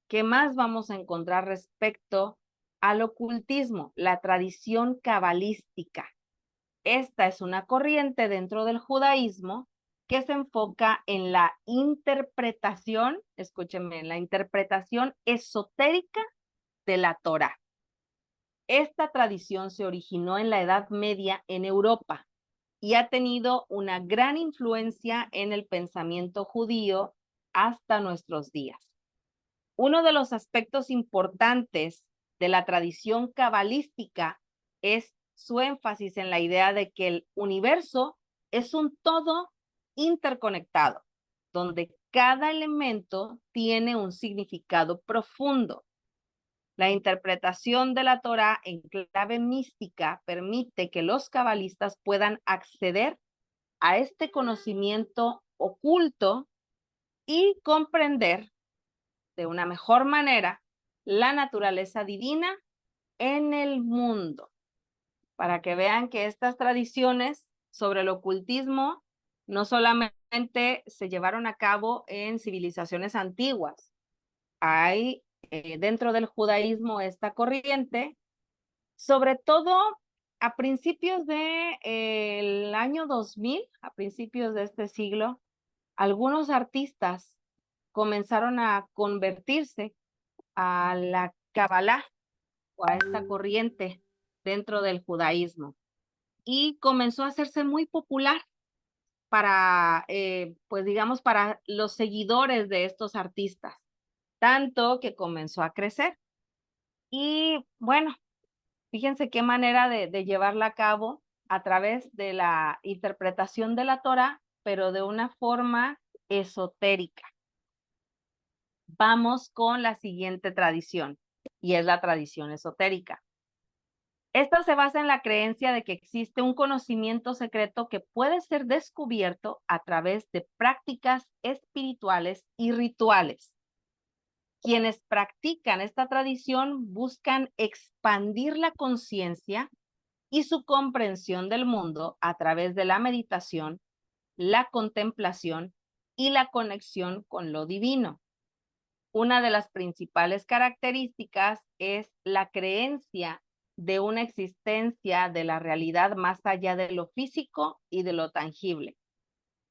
¿Qué más vamos a encontrar respecto al ocultismo? La tradición cabalística. Esta es una corriente dentro del judaísmo que se enfoca en la interpretación, escúchenme, en la interpretación esotérica de la Torá. Esta tradición se originó en la Edad Media en Europa y ha tenido una gran influencia en el pensamiento judío hasta nuestros días. Uno de los aspectos importantes de la tradición cabalística es su énfasis en la idea de que el universo es un todo interconectado, donde cada elemento tiene un significado profundo. La interpretación de la Torá en clave mística permite que los cabalistas puedan acceder a este conocimiento oculto y comprender de una mejor manera la naturaleza divina en el mundo. Para que vean que estas tradiciones sobre el ocultismo no solamente se llevaron a cabo en civilizaciones antiguas. Hay dentro del judaísmo esta corriente, sobre todo a principios del año 2000, a principios de este siglo, algunos artistas comenzaron a convertirse a la Kabbalah o a esta corriente dentro del judaísmo y comenzó a hacerse muy popular para, pues digamos, para los seguidores de estos artistas, tanto que comenzó a crecer. Y bueno, fíjense qué manera de llevarla a cabo a través de la interpretación de la Torá, pero de una forma esotérica. Vamos con la siguiente tradición, y es la tradición esotérica. Esta se basa en la creencia de que existe un conocimiento secreto que puede ser descubierto a través de prácticas espirituales y rituales. Quienes practican esta tradición buscan expandir la conciencia y su comprensión del mundo a través de la meditación, la contemplación y la conexión con lo divino. Una de las principales características es la creencia de una existencia de la realidad más allá de lo físico y de lo tangible.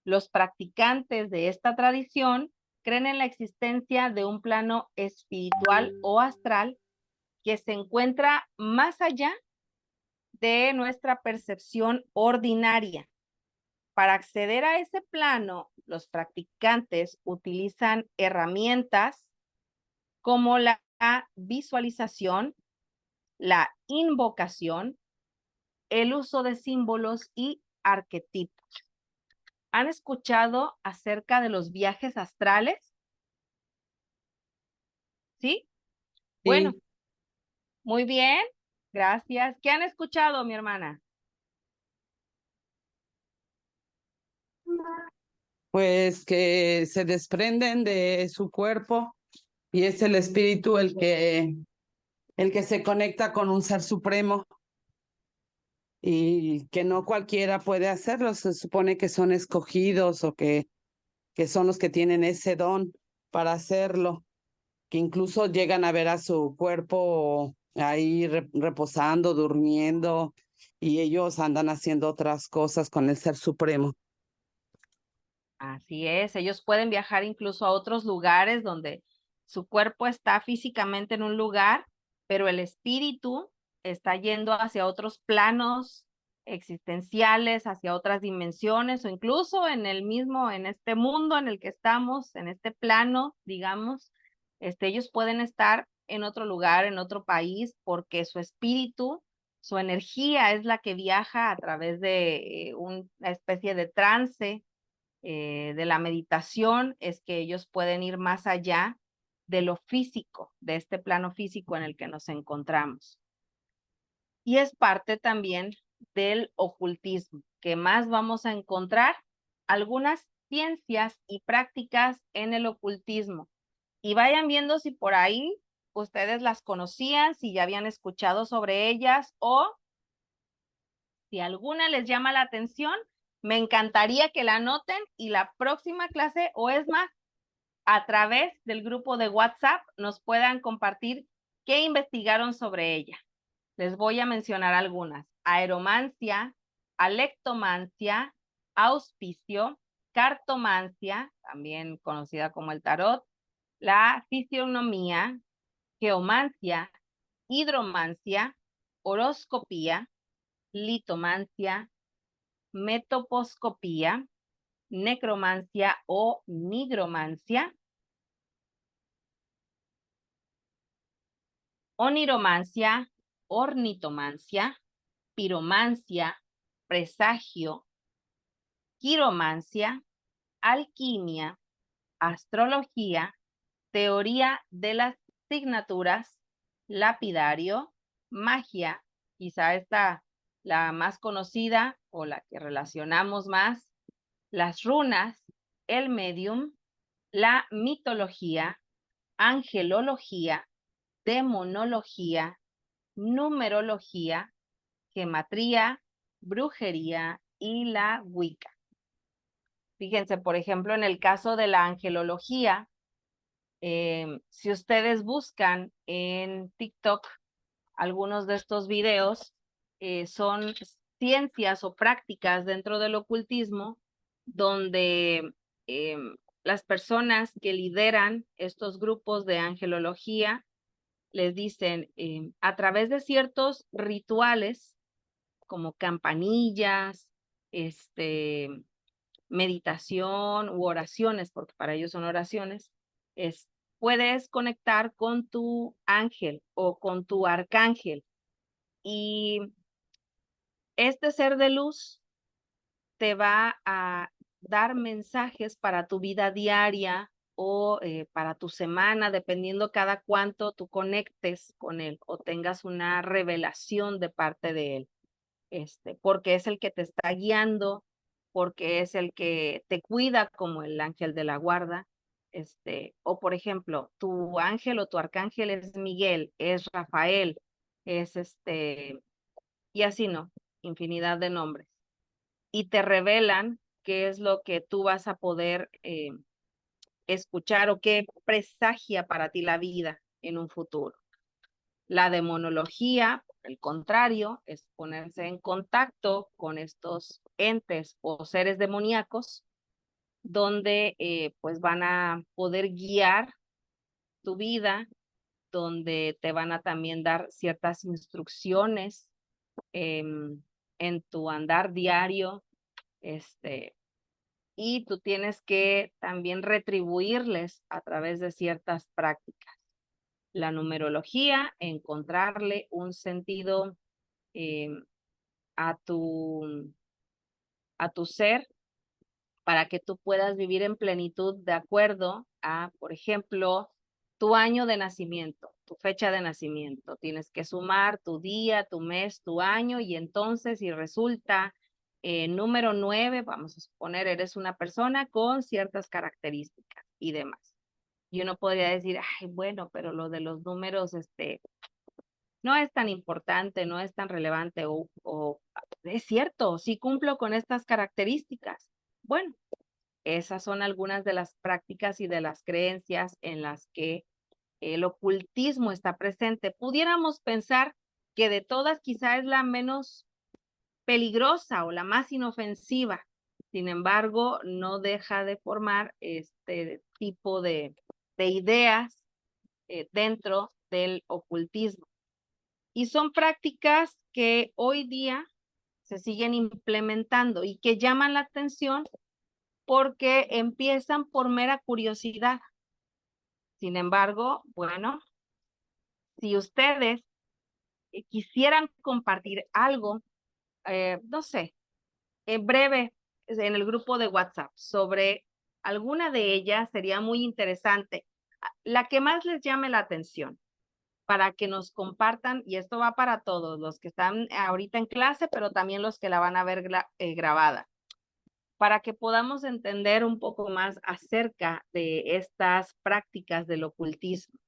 Los practicantes de esta tradición creen en la existencia de un plano espiritual o astral que se encuentra más allá de nuestra percepción ordinaria. Para acceder a ese plano, los practicantes utilizan herramientas como la visualización, la invocación, el uso de símbolos y arquetipos. ¿Han escuchado acerca de los viajes astrales? ¿Sí? Bueno, Sí, muy bien. Gracias. ¿Qué han escuchado, mi hermana? pues que se desprenden de su cuerpo y es el espíritu el que se conecta con un ser supremo y que no cualquiera puede hacerlo. Se supone que son escogidos o que son los que tienen ese don para hacerlo, que incluso llegan a ver a su cuerpo ahí reposando, durmiendo, y ellos andan haciendo otras cosas con el ser supremo. Así es, ellos pueden viajar incluso a otros lugares donde su cuerpo está físicamente en un lugar, pero el espíritu está yendo hacia otros planos existenciales, hacia otras dimensiones o incluso en el mismo, en este mundo en el que estamos, en este plano, digamos, ellos pueden estar en otro lugar, en otro país, porque su espíritu, su energía es la que viaja a través de una especie de trance de la meditación, es que ellos pueden ir más allá de lo físico, de este plano físico en el que nos encontramos. Y es parte también del ocultismo, que más vamos a encontrar algunas ciencias y prácticas en el ocultismo. Y vayan viendo si por ahí ustedes las conocían, si ya habían escuchado sobre ellas o si alguna les llama la atención, me encantaría que la anoten y la próxima clase, o es más, a través del grupo de WhatsApp, nos puedan compartir qué investigaron sobre ella. Les voy a mencionar algunas: aeromancia, alectomancia, auspicio, cartomancia, también conocida como el tarot, la fisionomía, geomancia, hidromancia, horoscopía, litomancia, metoposcopía, necromancia o nigromancia, oniromancia, ornitomancia, piromancia, presagio, quiromancia, alquimia, astrología, teoría de las signaturas, lapidario, magia, quizá esta la más conocida o la que relacionamos más, las runas, el medium, la mitología, angelología, demonología, numerología, gematría, brujería y la Wicca. Fíjense, por ejemplo, en el caso de la angelología, si ustedes buscan en TikTok algunos de estos videos, son ciencias o prácticas dentro del ocultismo donde las personas que lideran estos grupos de angelología les dicen a través de ciertos rituales como campanillas, meditación u oraciones, porque para ellos son oraciones, puedes conectar con tu ángel o con tu arcángel. Y este ser de luz te va a dar mensajes para tu vida diaria o para tu semana, dependiendo cada cuánto tú conectes con él o tengas una revelación de parte de él. Porque es el que te está guiando, porque es el que te cuida como el ángel de la guarda. O por ejemplo, tu ángel o tu arcángel es Miguel, es Rafael, es y así no, infinidad de nombres. Y te revelan qué es lo que tú vas a poder escuchar o qué presagia para ti la vida en un futuro. La demonología, por el contrario, es ponerse en contacto con estos entes o seres demoníacos, donde pues van a poder guiar tu vida, donde te van a también dar ciertas instrucciones en tu andar diario, y tú tienes que también retribuirles a través de ciertas prácticas. La numerología, encontrarle un sentido a tu ser para que tú puedas vivir en plenitud de acuerdo a, por ejemplo, tu año de nacimiento, tu fecha de nacimiento. Tienes que sumar tu día, tu mes, tu año, y entonces si resulta número 9, vamos a suponer, eres una persona con ciertas características y demás. Y uno podría decir, ay, bueno, pero lo de los números, no es tan importante, no es tan relevante, o es cierto, sí cumplo con estas características. Bueno, esas son algunas de las prácticas y de las creencias en las que el ocultismo está presente. Pudiéramos pensar que de todas quizá es la menos peligrosa o la más inofensiva. Sin embargo, no deja de formar este tipo de ideas dentro del ocultismo. Y son prácticas que hoy día se siguen implementando y que llaman la atención porque empiezan por mera curiosidad. Sin embargo, bueno, si ustedes quisieran compartir algo, no sé, en breve en el grupo de WhatsApp sobre alguna de ellas, sería muy interesante. La que más les llame la atención, para que nos compartan, y esto va para todos los que están ahorita en clase, pero también los que la van a ver grabada, para que podamos entender un poco más acerca de estas prácticas del ocultismo.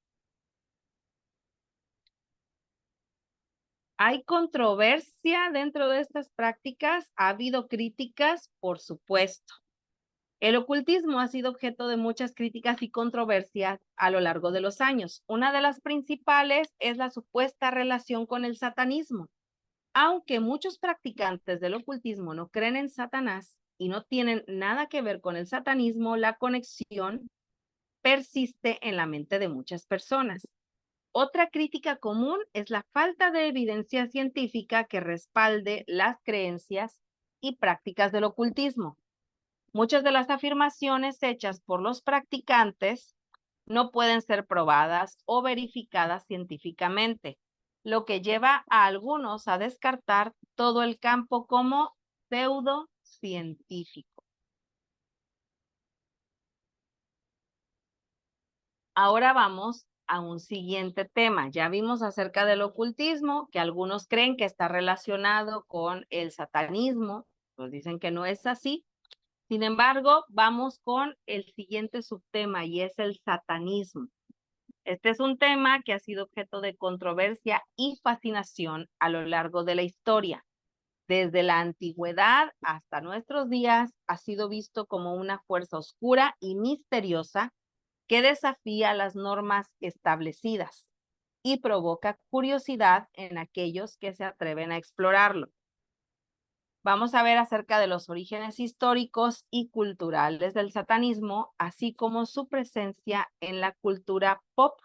¿Hay controversia dentro de estas prácticas? ¿Ha habido críticas? Por supuesto. El ocultismo ha sido objeto de muchas críticas y controversias a lo largo de los años. Una de las principales es la supuesta relación con el satanismo. Aunque muchos practicantes del ocultismo no creen en Satanás y no tienen nada que ver con el satanismo, la conexión persiste en la mente de muchas personas. Otra crítica común es la falta de evidencia científica que respalde las creencias y prácticas del ocultismo. Muchas de las afirmaciones hechas por los practicantes no pueden ser probadas o verificadas científicamente, lo que lleva a algunos a descartar todo el campo como pseudocientífico. Ahora vamos a un siguiente tema. Ya vimos acerca del ocultismo, que algunos creen que está relacionado con el satanismo, pues dicen que no es así. Sin embargo, vamos con el siguiente subtema, y es el satanismo. Este es un tema que ha sido objeto de controversia y fascinación a lo largo de la historia. Desde la antigüedad hasta nuestros días ha sido visto como una fuerza oscura y misteriosa que desafía las normas establecidas y provoca curiosidad en aquellos que se atreven a explorarlo. Vamos a ver acerca de los orígenes históricos y culturales del satanismo, así como su presencia en la cultura pop,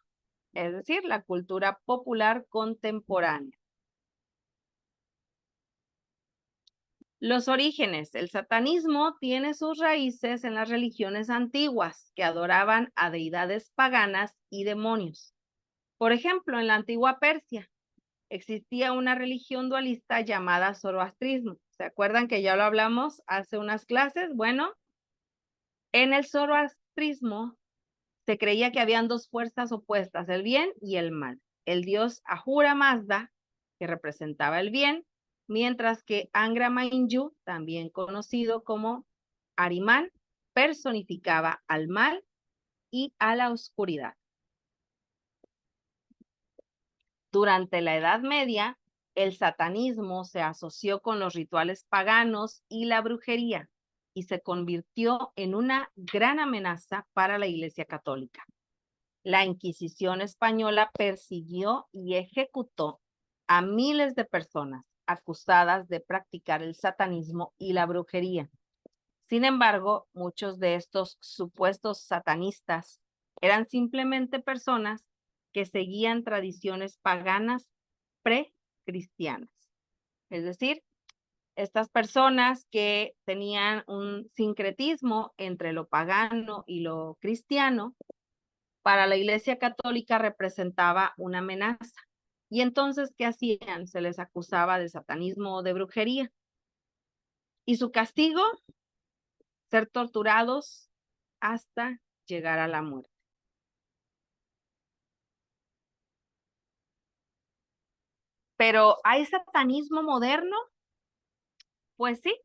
es decir, la cultura popular contemporánea. Los orígenes. El satanismo tiene sus raíces en las religiones antiguas que adoraban a deidades paganas y demonios. Por ejemplo, en la antigua Persia existía una religión dualista llamada zoroastrismo. ¿Se acuerdan que ya lo hablamos hace unas clases? Bueno, en el zoroastrismo se creía que habían dos fuerzas opuestas, el bien y el mal. El dios Ahura Mazda, que representaba el bien, mientras que Angra Mainyu, también conocido como Ahriman, personificaba al mal y a la oscuridad. Durante la Edad Media, el satanismo se asoció con los rituales paganos y la brujería y se convirtió en una gran amenaza para la Iglesia Católica. La Inquisición española persiguió y ejecutó a miles de personas acusadas de practicar el satanismo y la brujería. Sin embargo, muchos de estos supuestos satanistas eran simplemente personas que seguían tradiciones paganas precristianas. Es decir, estas personas que tenían un sincretismo entre lo pagano y lo cristiano, para la Iglesia Católica representaba una amenaza. Y entonces, ¿qué hacían? Se les acusaba de satanismo o de brujería. ¿Y su castigo? ser torturados hasta llegar a la muerte. Pero ¿hay satanismo moderno? Pues sí,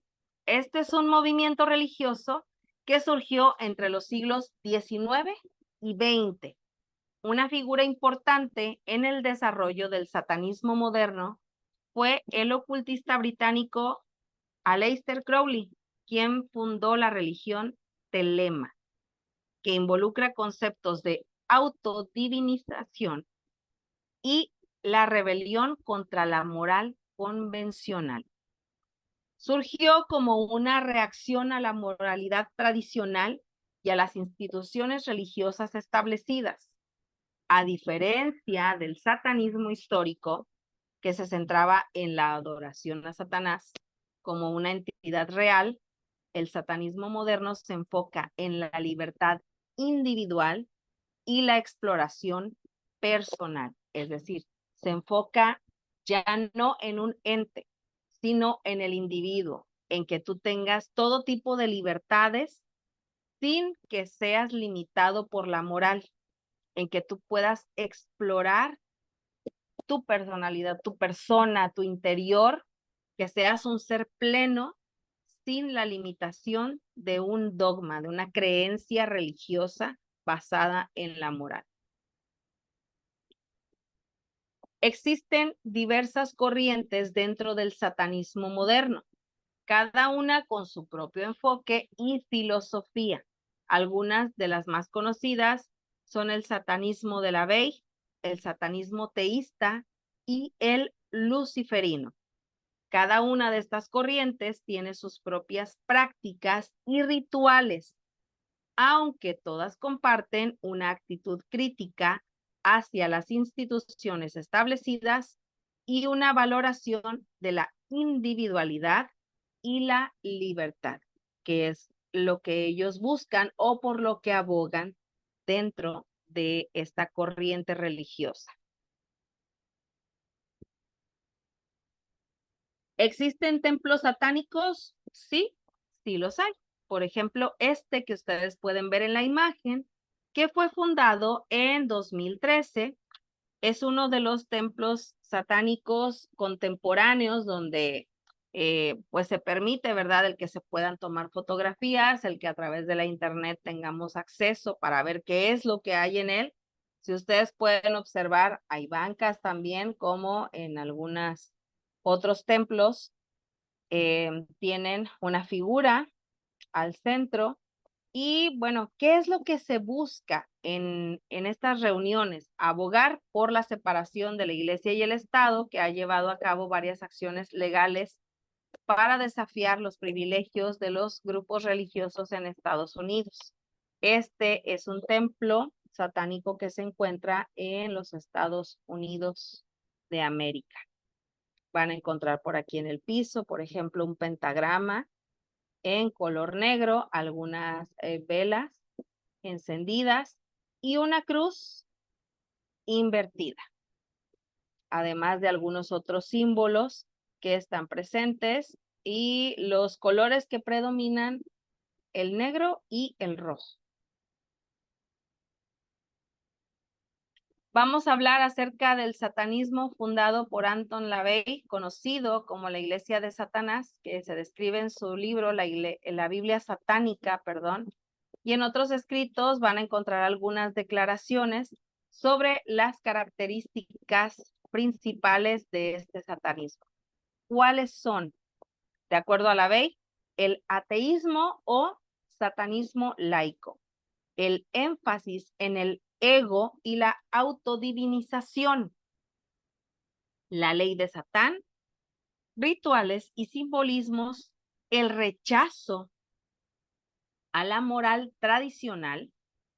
este es un movimiento religioso que surgió entre los siglos XIX y XX. Una figura importante en el desarrollo del satanismo moderno fue el ocultista británico Aleister Crowley, quien fundó la religión Telema, que involucra conceptos de autodivinización y la rebelión contra la moral convencional. Surgió como una reacción a la moralidad tradicional y a las instituciones religiosas establecidas, a diferencia del satanismo histórico, que se centraba en la adoración a Satanás como una entidad real. El satanismo moderno se enfoca en la libertad individual y la exploración personal, es decir, se enfoca ya no en un ente, sino en el individuo, en que tú tengas todo tipo de libertades sin que seas limitado por la moral, en que tú puedas explorar tu personalidad, tu persona, tu interior, que seas un ser pleno sin la limitación de un dogma, de una creencia religiosa basada en la moral. Existen diversas corrientes dentro del satanismo moderno, cada una con su propio enfoque y filosofía. Algunas de las más conocidas son el satanismo de la Vey, el satanismo teísta y el luciferino. Cada una de estas corrientes tiene sus propias prácticas y rituales, aunque todas comparten una actitud crítica hacia las instituciones establecidas y una valoración de la individualidad y la libertad, que es lo que ellos buscan o por lo que abogan dentro de esta corriente religiosa. ¿Existen templos satánicos? Sí, sí los hay. Por ejemplo, este que ustedes pueden ver en la imagen, que fue fundado en 2013, es uno de los templos satánicos contemporáneos donde pues se permite, ¿verdad?, el que se puedan tomar fotografías, el que a través de la internet tengamos acceso para ver qué es lo que hay en él. Si ustedes pueden observar, hay bancas también, como en algunos otros templos, tienen una figura al centro. Y bueno, ¿qué es lo que se busca en estas reuniones? Abogar por la separación de la Iglesia y el Estado, que ha llevado a cabo varias acciones legales para desafiar los privilegios de los grupos religiosos en Estados Unidos. Este es un templo satánico que se encuentra en los Estados Unidos de América. Van a encontrar por aquí en el piso, por ejemplo, un pentagrama en color negro, algunas velas encendidas y una cruz invertida, además de algunos otros símbolos que están presentes, y los colores que predominan, el negro y el rojo. Vamos a hablar acerca del satanismo fundado por Anton LaVey, conocido como la Iglesia de Satanás, que se describe en su libro, la Biblia satánica, y en otros escritos van a encontrar algunas declaraciones sobre las características principales de este satanismo. ¿Cuáles son? De acuerdo a LaVey, el ateísmo o satanismo laico, el énfasis en el ego y la autodivinización, la ley de Satán, rituales y simbolismos, el rechazo a la moral tradicional,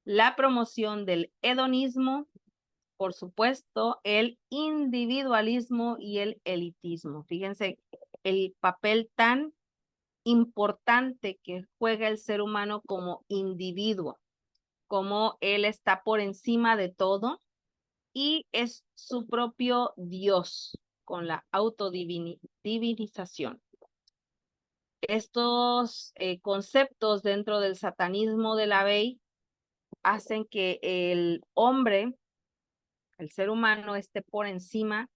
la promoción del hedonismo, por supuesto, el individualismo y el elitismo. Fíjense el papel tan importante que juega el ser humano como individuo, como él está por encima de todo y es su propio Dios con la autodivinización. Estos conceptos dentro del satanismo de LaVey hacen que el hombre, el ser humano, esté por encima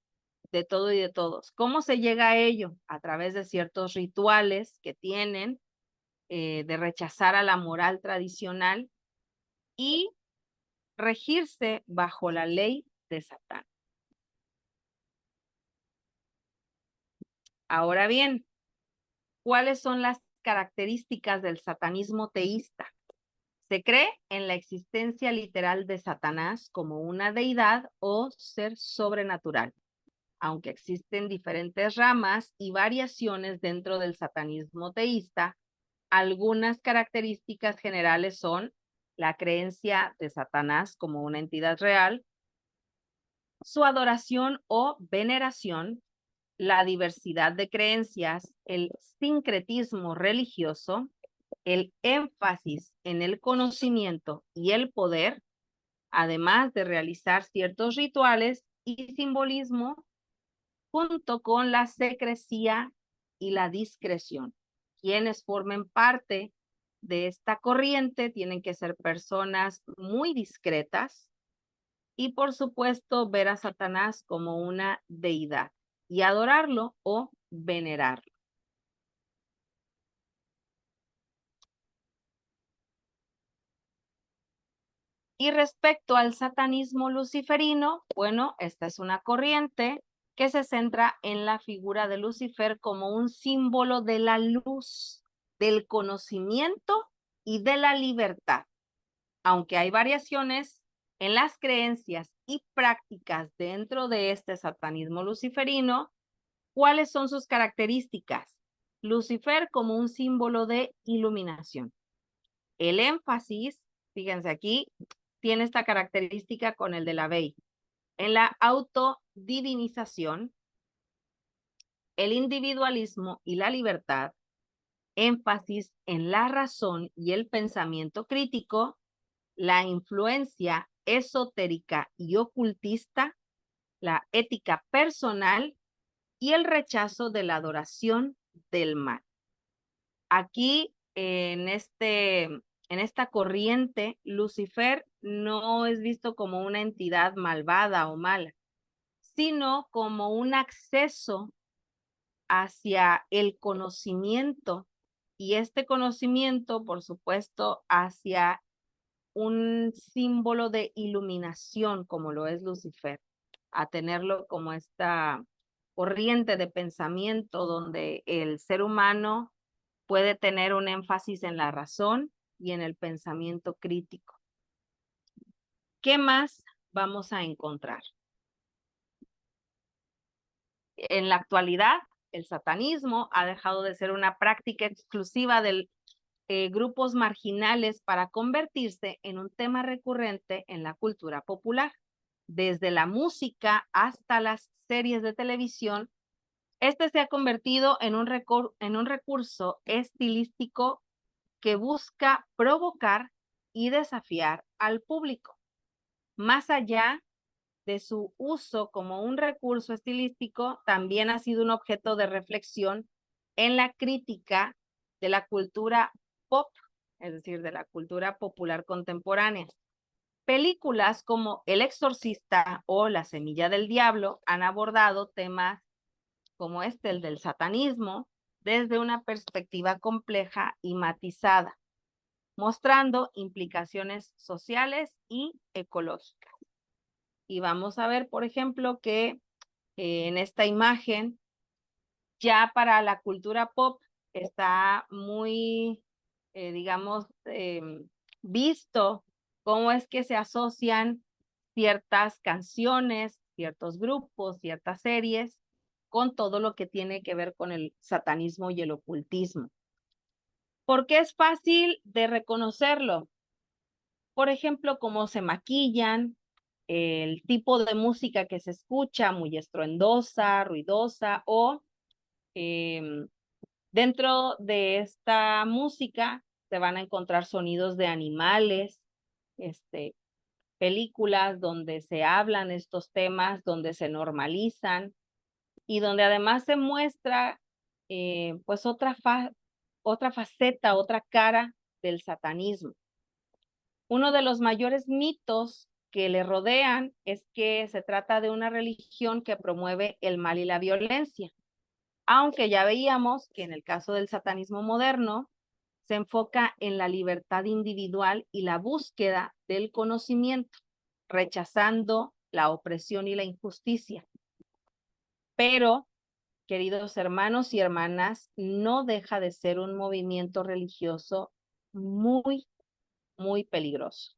de todo y de todos. ¿Cómo se llega a ello? A través de ciertos rituales que tienen, de rechazar a la moral tradicional y regirse bajo la ley de Satán. Ahora bien, ¿cuáles son las características del satanismo teísta? Se cree en la existencia literal de Satanás como una deidad o ser sobrenatural, aunque existen diferentes ramas y variaciones dentro del satanismo teísta. Algunas características generales son la creencia de Satanás como una entidad real, su adoración o veneración, la diversidad de creencias, el sincretismo religioso, el énfasis en el conocimiento y el poder, además de realizar ciertos rituales y simbolismo, junto con la secrecía y la discreción. Quienes formen parte de esta corriente tienen que ser personas muy discretas y, por supuesto, ver a Satanás como una deidad y adorarlo o venerarlo. Y respecto al satanismo luciferino, bueno, esta es una corriente que se centra en la figura de Lucifer como un símbolo de la luz, del conocimiento y de la libertad. Aunque hay variaciones en las creencias y prácticas dentro de este satanismo luciferino, ¿cuáles son sus características? Lucifer como un símbolo de iluminación. El énfasis, fíjense aquí, tiene esta característica con el de LaVey. En la autodivinización, el individualismo y la libertad, énfasis en la razón y el pensamiento crítico, la influencia esotérica y ocultista, la ética personal y el rechazo de la adoración del mal. Aquí, en esta corriente, Lucifer no es visto como una entidad malvada o mala, sino como un acceso hacia el conocimiento, y este conocimiento, por supuesto, hacia un símbolo de iluminación, como lo es Lucifer, a tenerlo como esta corriente de pensamiento donde el ser humano puede tener un énfasis en la razón y en el pensamiento crítico. ¿Qué más vamos a encontrar? En la actualidad, el satanismo ha dejado de ser una práctica exclusiva de grupos marginales para convertirse en un tema recurrente en la cultura popular. Desde la música hasta las series de televisión, este se ha convertido en un recurso estilístico que busca provocar y desafiar al público. Más allá de su uso como un recurso estilístico, también ha sido un objeto de reflexión en la crítica de la cultura pop, es decir, de la cultura popular contemporánea. Películas como El Exorcista o La Semilla del Diablo han abordado temas como el del satanismo, desde una perspectiva compleja y matizada, mostrando implicaciones sociales y ecológicas. Y vamos a ver, por ejemplo, que en esta imagen, ya para la cultura pop, está muy, digamos, visto cómo es que se asocian ciertas canciones, ciertos grupos, ciertas series, con todo lo que tiene que ver con el satanismo y el ocultismo. ¿Por qué es fácil de reconocerlo? Por ejemplo, cómo se maquillan, el tipo de música que se escucha, muy estruendosa, ruidosa, o dentro de esta música se van a encontrar sonidos de animales, películas donde se hablan estos temas, donde se normalizan y donde además se muestra pues otra otra faceta, otra cara del satanismo. Uno de los mayores mitos que le rodean es que se trata de una religión que promueve el mal y la violencia, aunque ya veíamos que en el caso del satanismo moderno se enfoca en la libertad individual y la búsqueda del conocimiento, rechazando la opresión y la injusticia. Pero, queridos hermanos y hermanas, no deja de ser un movimiento religioso muy, muy peligroso.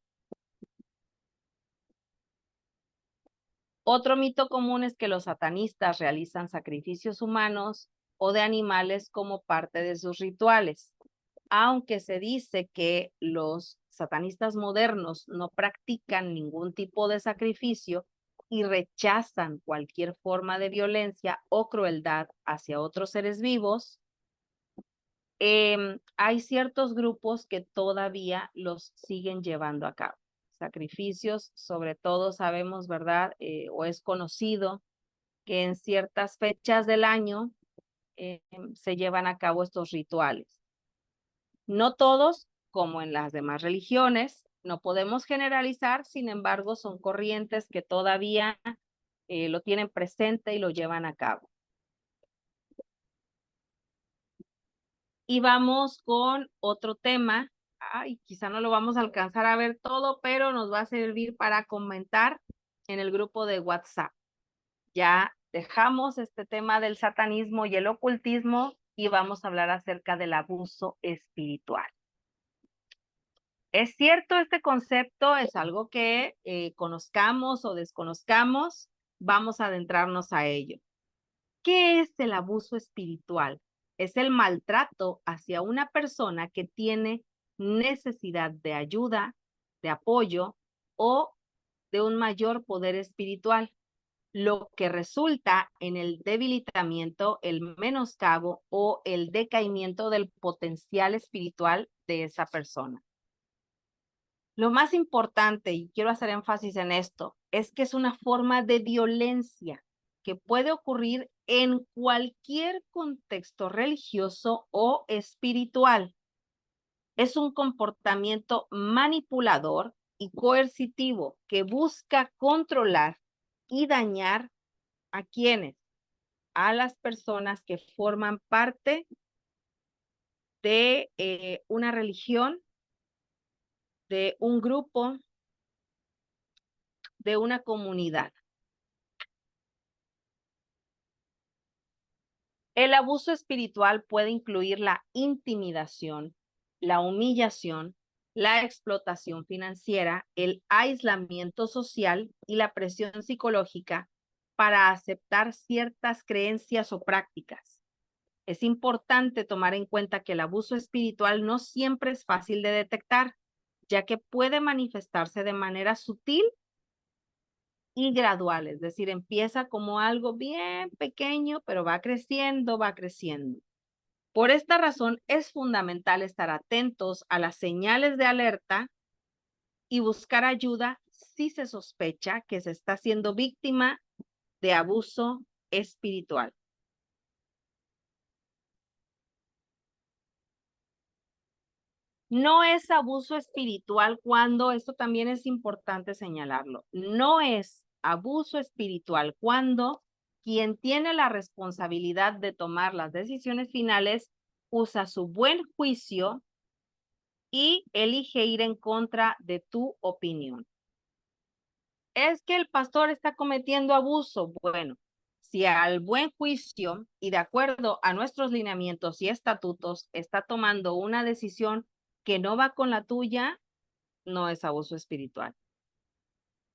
Otro mito común es que los satanistas realizan sacrificios humanos o de animales como parte de sus rituales. Aunque se dice que los satanistas modernos no practican ningún tipo de sacrificio y rechazan cualquier forma de violencia o crueldad hacia otros seres vivos, hay ciertos grupos que todavía los siguen llevando a cabo. Sacrificios, sobre todo sabemos, ¿verdad? O es conocido que en ciertas fechas del año se llevan a cabo estos rituales. No todos, como en las demás religiones, no podemos generalizar, sin embargo, son corrientes que todavía lo tienen presente y lo llevan a cabo. Y vamos con otro tema. Ay, quizá no lo vamos a alcanzar a ver todo, pero nos va a servir para comentar en el grupo de WhatsApp. Ya dejamos este tema del satanismo y el ocultismo y vamos a hablar acerca del abuso espiritual. Es cierto, este concepto es algo que conozcamos o desconozcamos, vamos a adentrarnos a ello. ¿Qué es el abuso espiritual? Es el maltrato hacia una persona que tiene necesidad de ayuda, de apoyo o de un mayor poder espiritual, lo que resulta en el debilitamiento, el menoscabo o el decaimiento del potencial espiritual de esa persona. Lo más importante, y quiero hacer énfasis en esto, es que es una forma de violencia que puede ocurrir en cualquier contexto religioso o espiritual. Es un comportamiento manipulador y coercitivo que busca controlar y dañar a quienes, a las personas que forman parte de una religión, de un grupo, de una comunidad. El abuso espiritual puede incluir la intimidación, la humillación, la explotación financiera, el aislamiento social y la presión psicológica para aceptar ciertas creencias o prácticas. Es importante tomar en cuenta que el abuso espiritual no siempre es fácil de detectar, ya que puede manifestarse de manera sutil y gradual, es decir, empieza como algo bien pequeño, pero va creciendo, va creciendo. Por esta razón es fundamental estar atentos a las señales de alerta y buscar ayuda si se sospecha que se está siendo víctima de abuso espiritual. No es abuso espiritual cuando, esto también es importante señalarlo, no es abuso espiritual cuando quien tiene la responsabilidad de tomar las decisiones finales usa su buen juicio y elige ir en contra de tu opinión. Es que el pastor está cometiendo abuso. Bueno, si al buen juicio y de acuerdo a nuestros lineamientos y estatutos está tomando una decisión que no va con la tuya, no es abuso espiritual.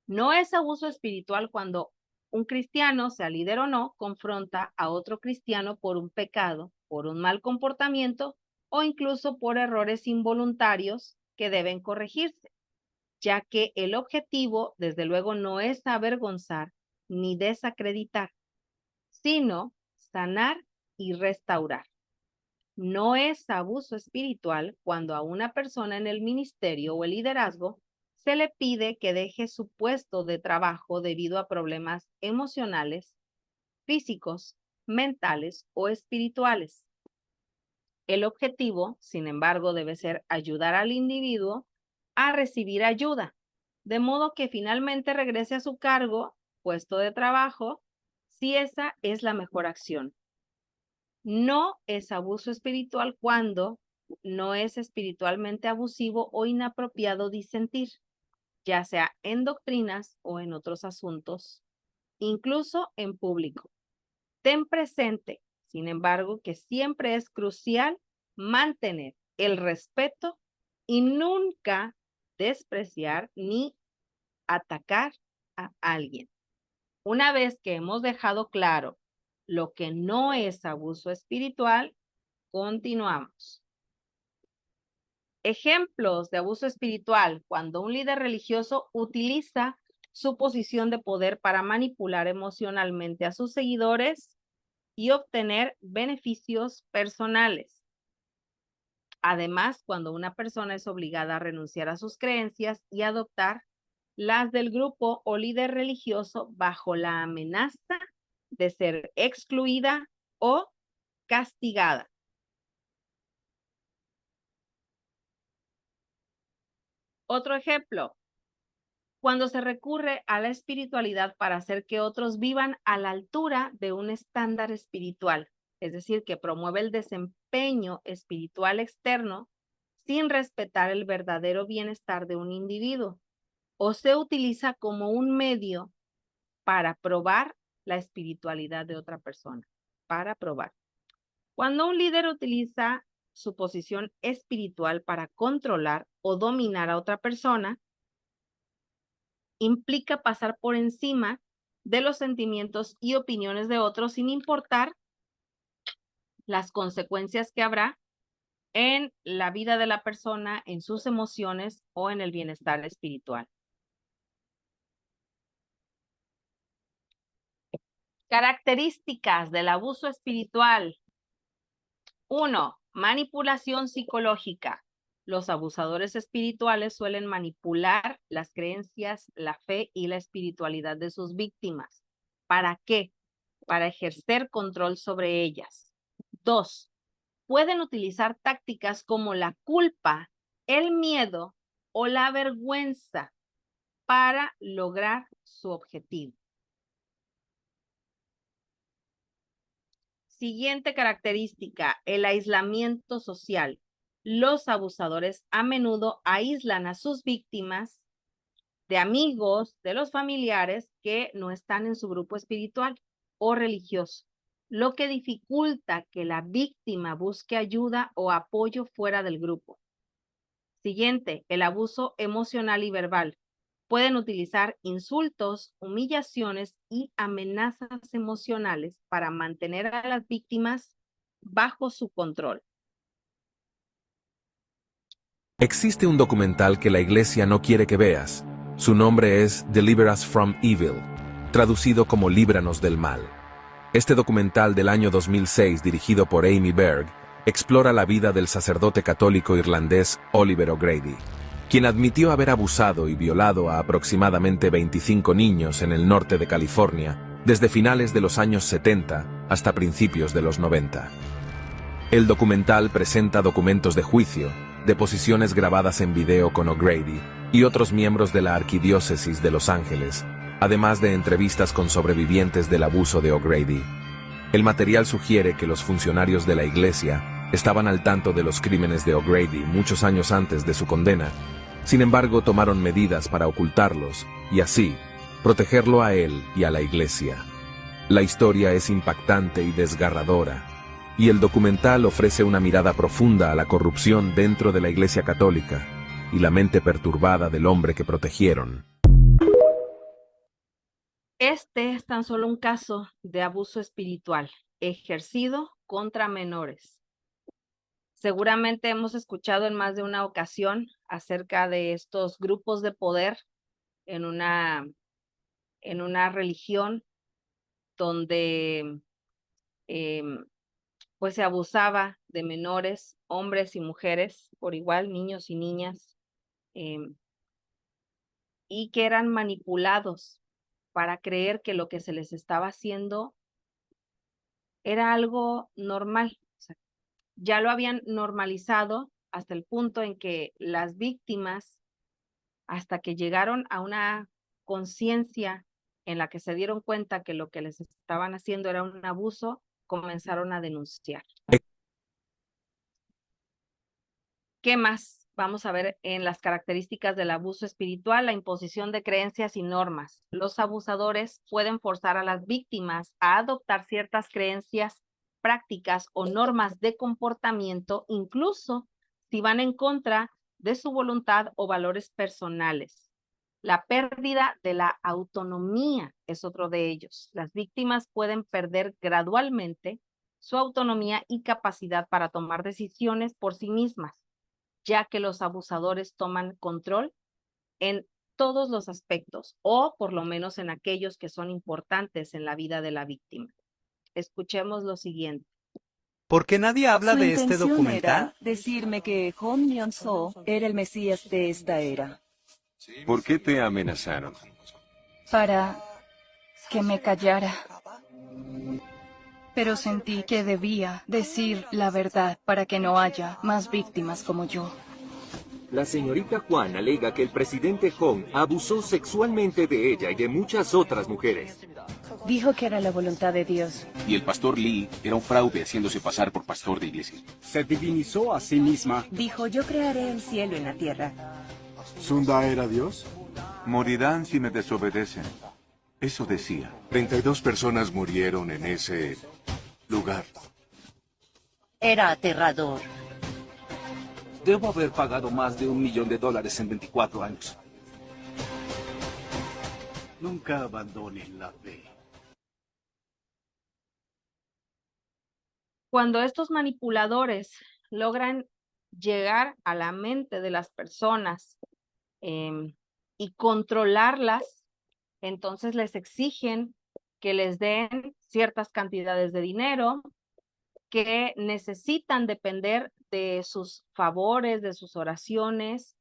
No es abuso espiritual cuando un cristiano, sea líder o no, confronta a otro cristiano por un pecado, por un mal comportamiento o incluso por errores involuntarios que deben corregirse, ya que el objetivo, desde luego, no es avergonzar ni desacreditar, sino sanar y restaurar. No es abuso espiritual cuando a una persona en el ministerio o el liderazgo se le pide que deje su puesto de trabajo debido a problemas emocionales, físicos, mentales o espirituales. El objetivo, sin embargo, debe ser ayudar al individuo a recibir ayuda, de modo que finalmente regrese a su cargo, puesto de trabajo, si esa es la mejor acción. No es abuso espiritual cuando no es espiritualmente abusivo o inapropiado disentir, ya sea en doctrinas o en otros asuntos, incluso en público. Ten presente, sin embargo, que siempre es crucial mantener el respeto y nunca despreciar ni atacar a alguien. Una vez que hemos dejado claro lo que no es abuso espiritual, continuamos. Ejemplos de abuso espiritual: cuando un líder religioso utiliza su posición de poder para manipular emocionalmente a sus seguidores y obtener beneficios personales. Además, cuando una persona es obligada a renunciar a sus creencias y adoptar las del grupo o líder religioso bajo la amenaza de ser excluida o castigada. Otro ejemplo: cuando se recurre a la espiritualidad para hacer que otros vivan a la altura de un estándar espiritual, es decir, que promueve el desempeño espiritual externo sin respetar el verdadero bienestar de un individuo, o se utiliza como un medio para probar la espiritualidad de otra persona, para probar. Cuando un líder utiliza su posición espiritual para controlar o dominar a otra persona, implica pasar por encima de los sentimientos y opiniones de otros sin importar las consecuencias que habrá en la vida de la persona, en sus emociones o en el bienestar espiritual. Características del abuso espiritual. 1. Manipulación psicológica. Los abusadores espirituales suelen manipular las creencias, la fe y la espiritualidad de sus víctimas. ¿Para qué? Para ejercer control sobre ellas. 2. Pueden utilizar tácticas como la culpa, el miedo o la vergüenza para lograr su objetivo. Siguiente característica: el aislamiento social. Los abusadores a menudo aíslan a sus víctimas de amigos, de los familiares que no están en su grupo espiritual o religioso, lo que dificulta que la víctima busque ayuda o apoyo fuera del grupo. Siguiente: el abuso emocional y verbal. Pueden utilizar insultos, humillaciones y amenazas emocionales para mantener a las víctimas bajo su control. Existe un documental que la iglesia no quiere que veas. Su nombre es Deliver Us from Evil, traducido como Líbranos del Mal. Este documental del año 2006, dirigido por Amy Berg, explora la vida del sacerdote católico irlandés Oliver O'Grady, quien admitió haber abusado y violado a aproximadamente 25 niños en el norte de California desde finales de los años 70 hasta principios de los 90. El documental presenta documentos de juicio, deposiciones grabadas en video con O'Grady y otros miembros de la Arquidiócesis de Los Ángeles, además de entrevistas con sobrevivientes del abuso de O'Grady. El material sugiere que los funcionarios de la iglesia estaban al tanto de los crímenes de O'Grady muchos años antes de su condena. Sin embargo, tomaron medidas para ocultarlos y así protegerlo a él y a la iglesia. La historia es impactante y desgarradora, y el documental ofrece una mirada profunda a la corrupción dentro de la Iglesia Católica y la mente perturbada del hombre que protegieron. Este es tan solo un caso de abuso espiritual ejercido contra menores. Seguramente hemos escuchado en más de una ocasión acerca de estos grupos de poder en una religión donde pues se abusaba de menores, hombres y mujeres, por igual, niños y niñas, y que eran manipulados para creer que lo que se les estaba haciendo era algo normal. O sea, ya lo habían normalizado hasta el punto en que las víctimas, hasta que llegaron a una conciencia en la que se dieron cuenta que lo que les estaban haciendo era un abuso, comenzaron a denunciar. ¿Qué más? Vamos a ver en las características del abuso espiritual, la imposición de creencias y normas. Los abusadores pueden forzar a las víctimas a adoptar ciertas creencias, prácticas o normas de comportamiento, incluso si van en contra de su voluntad o valores personales. La pérdida de la autonomía es otro de ellos. Las víctimas pueden perder gradualmente su autonomía y capacidad para tomar decisiones por sí mismas, ya que los abusadores toman control en todos los aspectos, o por lo menos en aquellos que son importantes en la vida de la víctima. Escuchemos lo siguiente. ¿Por qué nadie habla Su de este intención documental? era decirme que Hong Myung-soo era el Mesías de esta era, ¿Por qué te amenazaron? para que me callara. Pero sentí que debía decir la verdad para que no haya más víctimas como yo. La señorita Juan alega que el presidente Hong abusó sexualmente de ella y de muchas otras mujeres. Dijo que era la voluntad de Dios. Y el pastor Lee era un fraude haciéndose pasar por pastor de iglesia. Se divinizó a sí misma. Dijo, yo crearé el cielo y la tierra. ¿Sunda era Dios? Morirán si me desobedecen. Eso decía. 32 personas murieron en ese lugar. Era aterrador. Debo haber pagado más de $1 millón en 24 años. Nunca abandones la fe. Cuando estos manipuladores logran llegar a la mente de las personas y controlarlas, entonces les exigen que les den ciertas cantidades de dinero, que necesitan depender de sus favores, de sus oraciones,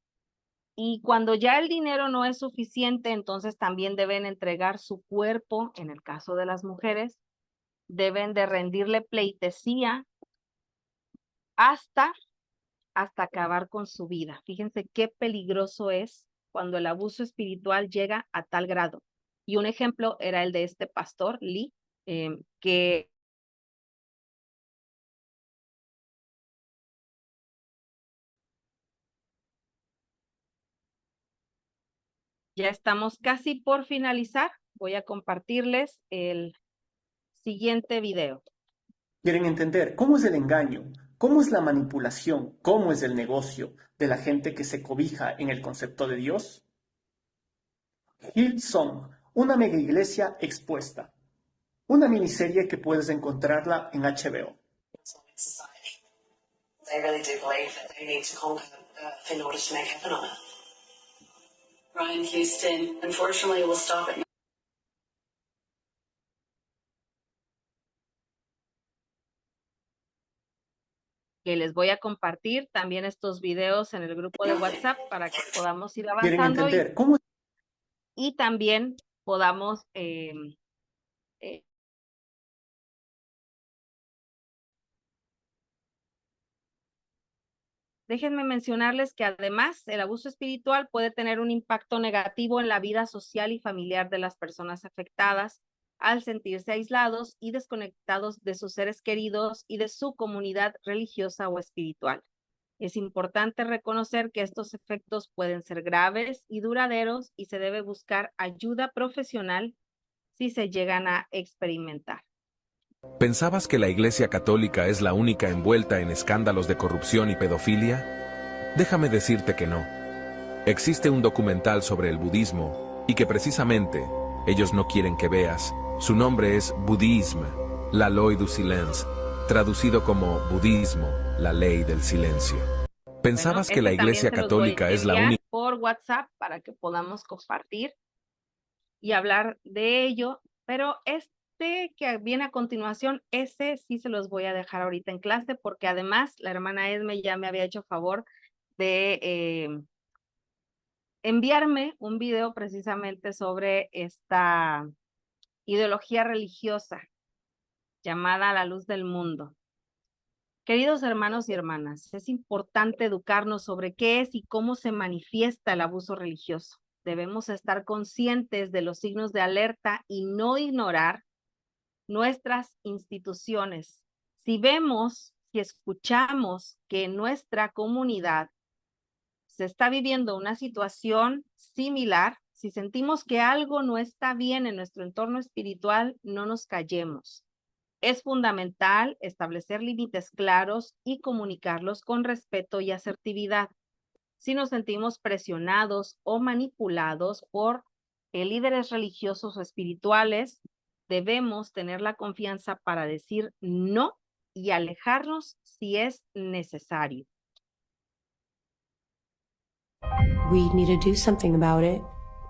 y cuando ya el dinero no es suficiente, entonces también deben entregar su cuerpo. En el caso de las mujeres, deben de rendirle pleitesía hasta acabar con su vida. Fíjense qué peligroso es cuando el abuso espiritual llega a tal grado. Y un ejemplo era el de este pastor Lee, que ya estamos casi por finalizar. Voy a compartirles el siguiente video. Quieren entender cómo es el engaño, cómo es la manipulación, cómo es el negocio de la gente que se cobija en el concepto de Dios. Hillsong, una mega iglesia expuesta. Una miniserie que puedes encontrarla en HBO. They really do believe that they need to conquer Earth in order to make heaven on Earth. Ryan Houston, unfortunately, will stop at que les voy a compartir también estos videos en el grupo de WhatsApp para que podamos ir Quieren avanzando entender cómo y también podamos déjenme mencionarles que además el abuso espiritual puede tener un impacto negativo en la vida social y familiar de las personas afectadas al sentirse aislados y desconectados de sus seres queridos y de su comunidad religiosa o espiritual. Es importante reconocer que estos efectos pueden ser graves y duraderos y se debe buscar ayuda profesional si se llegan a experimentar. ¿Pensabas que la Iglesia Católica es la única envuelta en escándalos de corrupción y pedofilia? Déjame decirte que no. Existe un documental sobre el budismo y que precisamente ellos no quieren que veas. Su nombre es Bouddhisme, la loi du silence, traducido como budismo, la ley del silencio. ¿Pensabas que la Iglesia Católica es la única? Por WhatsApp para que podamos compartir y hablar de ello, pero que viene a continuación, ese sí se los voy a dejar ahorita en clase, porque además la hermana Esme ya me había hecho favor de enviarme un video precisamente sobre esta ideología religiosa llamada La Luz del Mundo. Queridos hermanos y hermanas, es importante educarnos sobre qué es y cómo se manifiesta el abuso religioso. Debemos estar conscientes de los signos de alerta y no ignorar nuestras instituciones. Si vemos y escuchamos que en nuestra comunidad se está viviendo una situación similar, si sentimos que algo no está bien en nuestro entorno espiritual, no nos callemos. Es fundamental establecer límites claros y comunicarlos con respeto y asertividad. Si nos sentimos presionados o manipulados por líderes religiosos o espirituales, debemos tener la confianza para decir no y alejarnos si es necesario. We need to do something about it.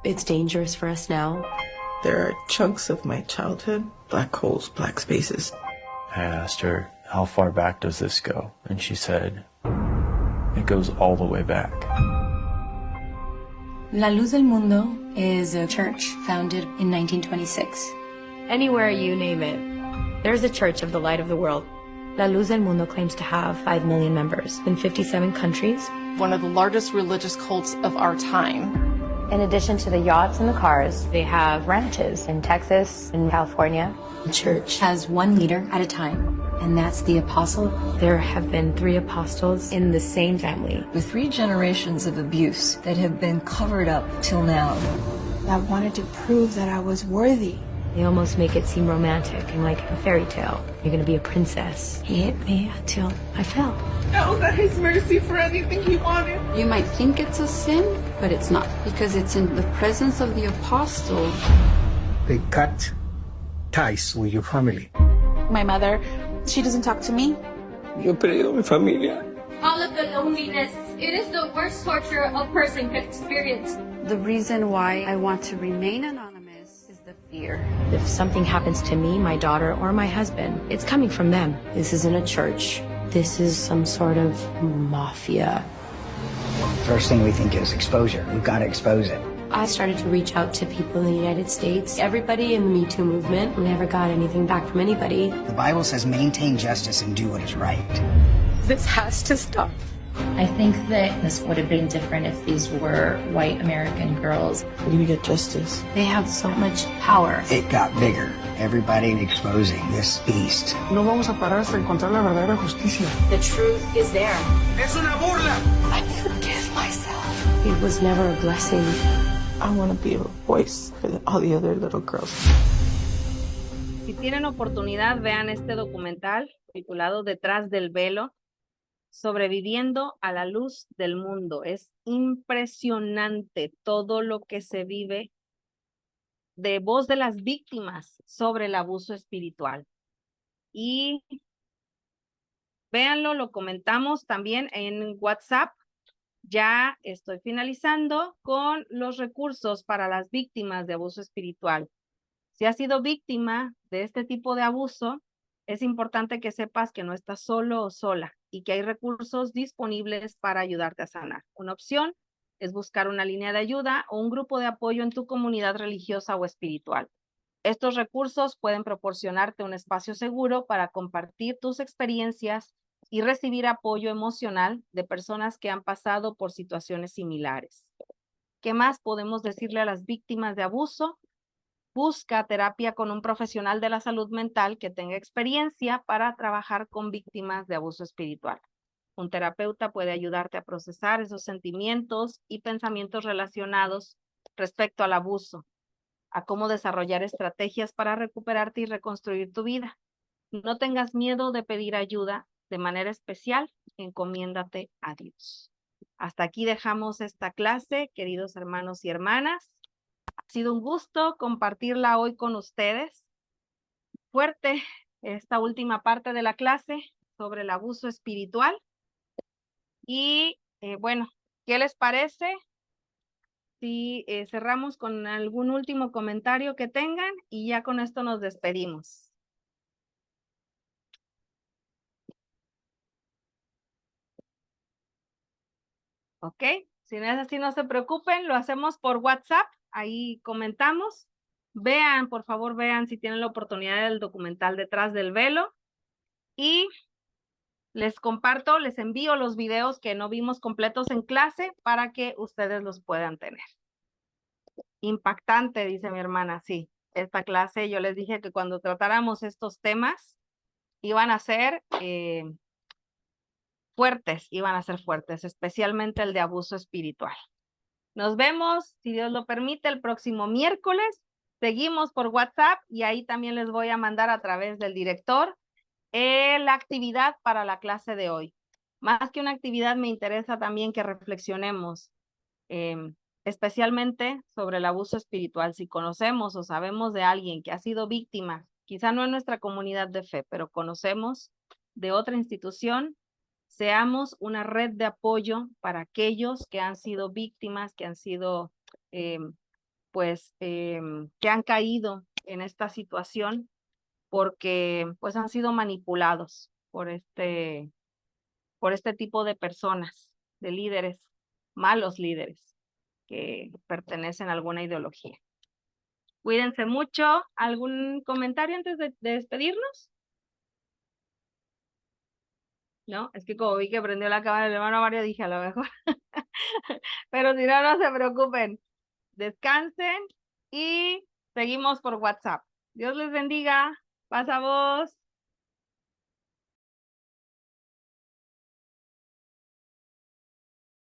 It's dangerous for us now. There are chunks of my childhood, black holes, black spaces. I asked her, how far back does this go? And she said, it goes all the way back. La Luz del Mundo is a church founded in 1926. Anywhere you name it, there's a Church of the Light of the World. La Luz del Mundo claims to have 5 million members in 57 countries. One of the largest religious cults of our time. In addition to the yachts and the cars, they have ranches in Texas and California. The church has one leader at a time, and that's the apostle. There have been 3 apostles in the same family. With 3 generations of abuse that have been covered up till now. I wanted to prove that I was worthy. They almost make it seem romantic and like a fairy tale. You're gonna be a princess. He hit me until I fell. I was at his mercy for anything he wanted. You might think it's a sin, but it's not, because it's in the presence of the apostle. They cut ties with your family. My mother, she doesn't talk to me. Yo he perdido mi familia. All of the loneliness, it is the worst torture a person can experience. The reason why I want to remain anonymous is the fear. If something happens to me, my daughter, or my husband, it's coming from them. This isn't a church. This is some sort of mafia. First thing we think is exposure. We've got to expose it. I started to reach out to people in the United States. Everybody in the Me Too movement never got anything back from anybody. The Bible says maintain justice and do what is right. This has to stop. I think that this would have been different if these were white American girls. We're gonna get justice. They have so much power. It got bigger. Everybody exposing this beast. No vamos a parar hasta encontrar la verdadera justicia. The truth is there. Es una burla. I forgive myself. It was never a blessing. I want to be a voice for all the other little girls. Si tienen oportunidad, vean este documental titulado Detrás del Velo, sobreviviendo a la luz del mundo. Es impresionante todo lo que se vive de voz de las víctimas sobre el abuso espiritual. Y véanlo, lo comentamos también en WhatsApp. Ya estoy finalizando con los recursos para las víctimas de abuso espiritual. Si has sido víctima de este tipo de abuso, es importante que sepas que no estás solo o sola y que hay recursos disponibles para ayudarte a sanar. Una opción es buscar una línea de ayuda o un grupo de apoyo en tu comunidad religiosa o espiritual. Estos recursos pueden proporcionarte un espacio seguro para compartir tus experiencias y recibir apoyo emocional de personas que han pasado por situaciones similares. ¿Qué más podemos decirle a las víctimas de abuso? Busca terapia con un profesional de la salud mental que tenga experiencia para trabajar con víctimas de abuso espiritual. Un terapeuta puede ayudarte a procesar esos sentimientos y pensamientos relacionados respecto al abuso, a cómo desarrollar estrategias para recuperarte y reconstruir tu vida. No tengas miedo de pedir ayuda. De manera especial, encomiéndate a Dios. Hasta aquí dejamos esta clase, queridos hermanos y hermanas. Ha sido un gusto compartirla hoy con ustedes. Fuerte esta última parte de la clase sobre el abuso espiritual. Y bueno, ¿qué les parece si cerramos con algún último comentario que tengan? Y ya con esto nos despedimos. ¿Ok? Si no es así, no se preocupen, lo hacemos por WhatsApp, ahí comentamos. Vean, por favor, vean si tienen la oportunidad del documental Detrás del Velo. Y Les comparto, les envío los videos que no vimos completos en clase para que ustedes los puedan tener. Impactante, dice mi hermana, sí. Esta clase yo les dije que cuando tratáramos estos temas iban a ser fuertes, especialmente el de abuso espiritual. Nos vemos, si Dios lo permite, el próximo miércoles. Seguimos por WhatsApp y ahí también les voy a mandar a través del director la actividad para la clase de hoy. Más que una actividad, me interesa también que reflexionemos, especialmente sobre el abuso espiritual. Si conocemos o sabemos de alguien que ha sido víctima, quizá no en nuestra comunidad de fe, pero conocemos de otra institución, seamos una red de apoyo para aquellos que han sido víctimas, que han sido, que han caído en esta situación porque pues han sido manipulados por este tipo de personas, de líderes, malos líderes que pertenecen a alguna ideología. Cuídense mucho. ¿Algún comentario antes de despedirnos? No, es que como vi que prendió la cámara el hermano Mario, dije a lo mejor. Pero si no, no se preocupen. Descansen y seguimos por WhatsApp. Dios les bendiga. Pasa voz.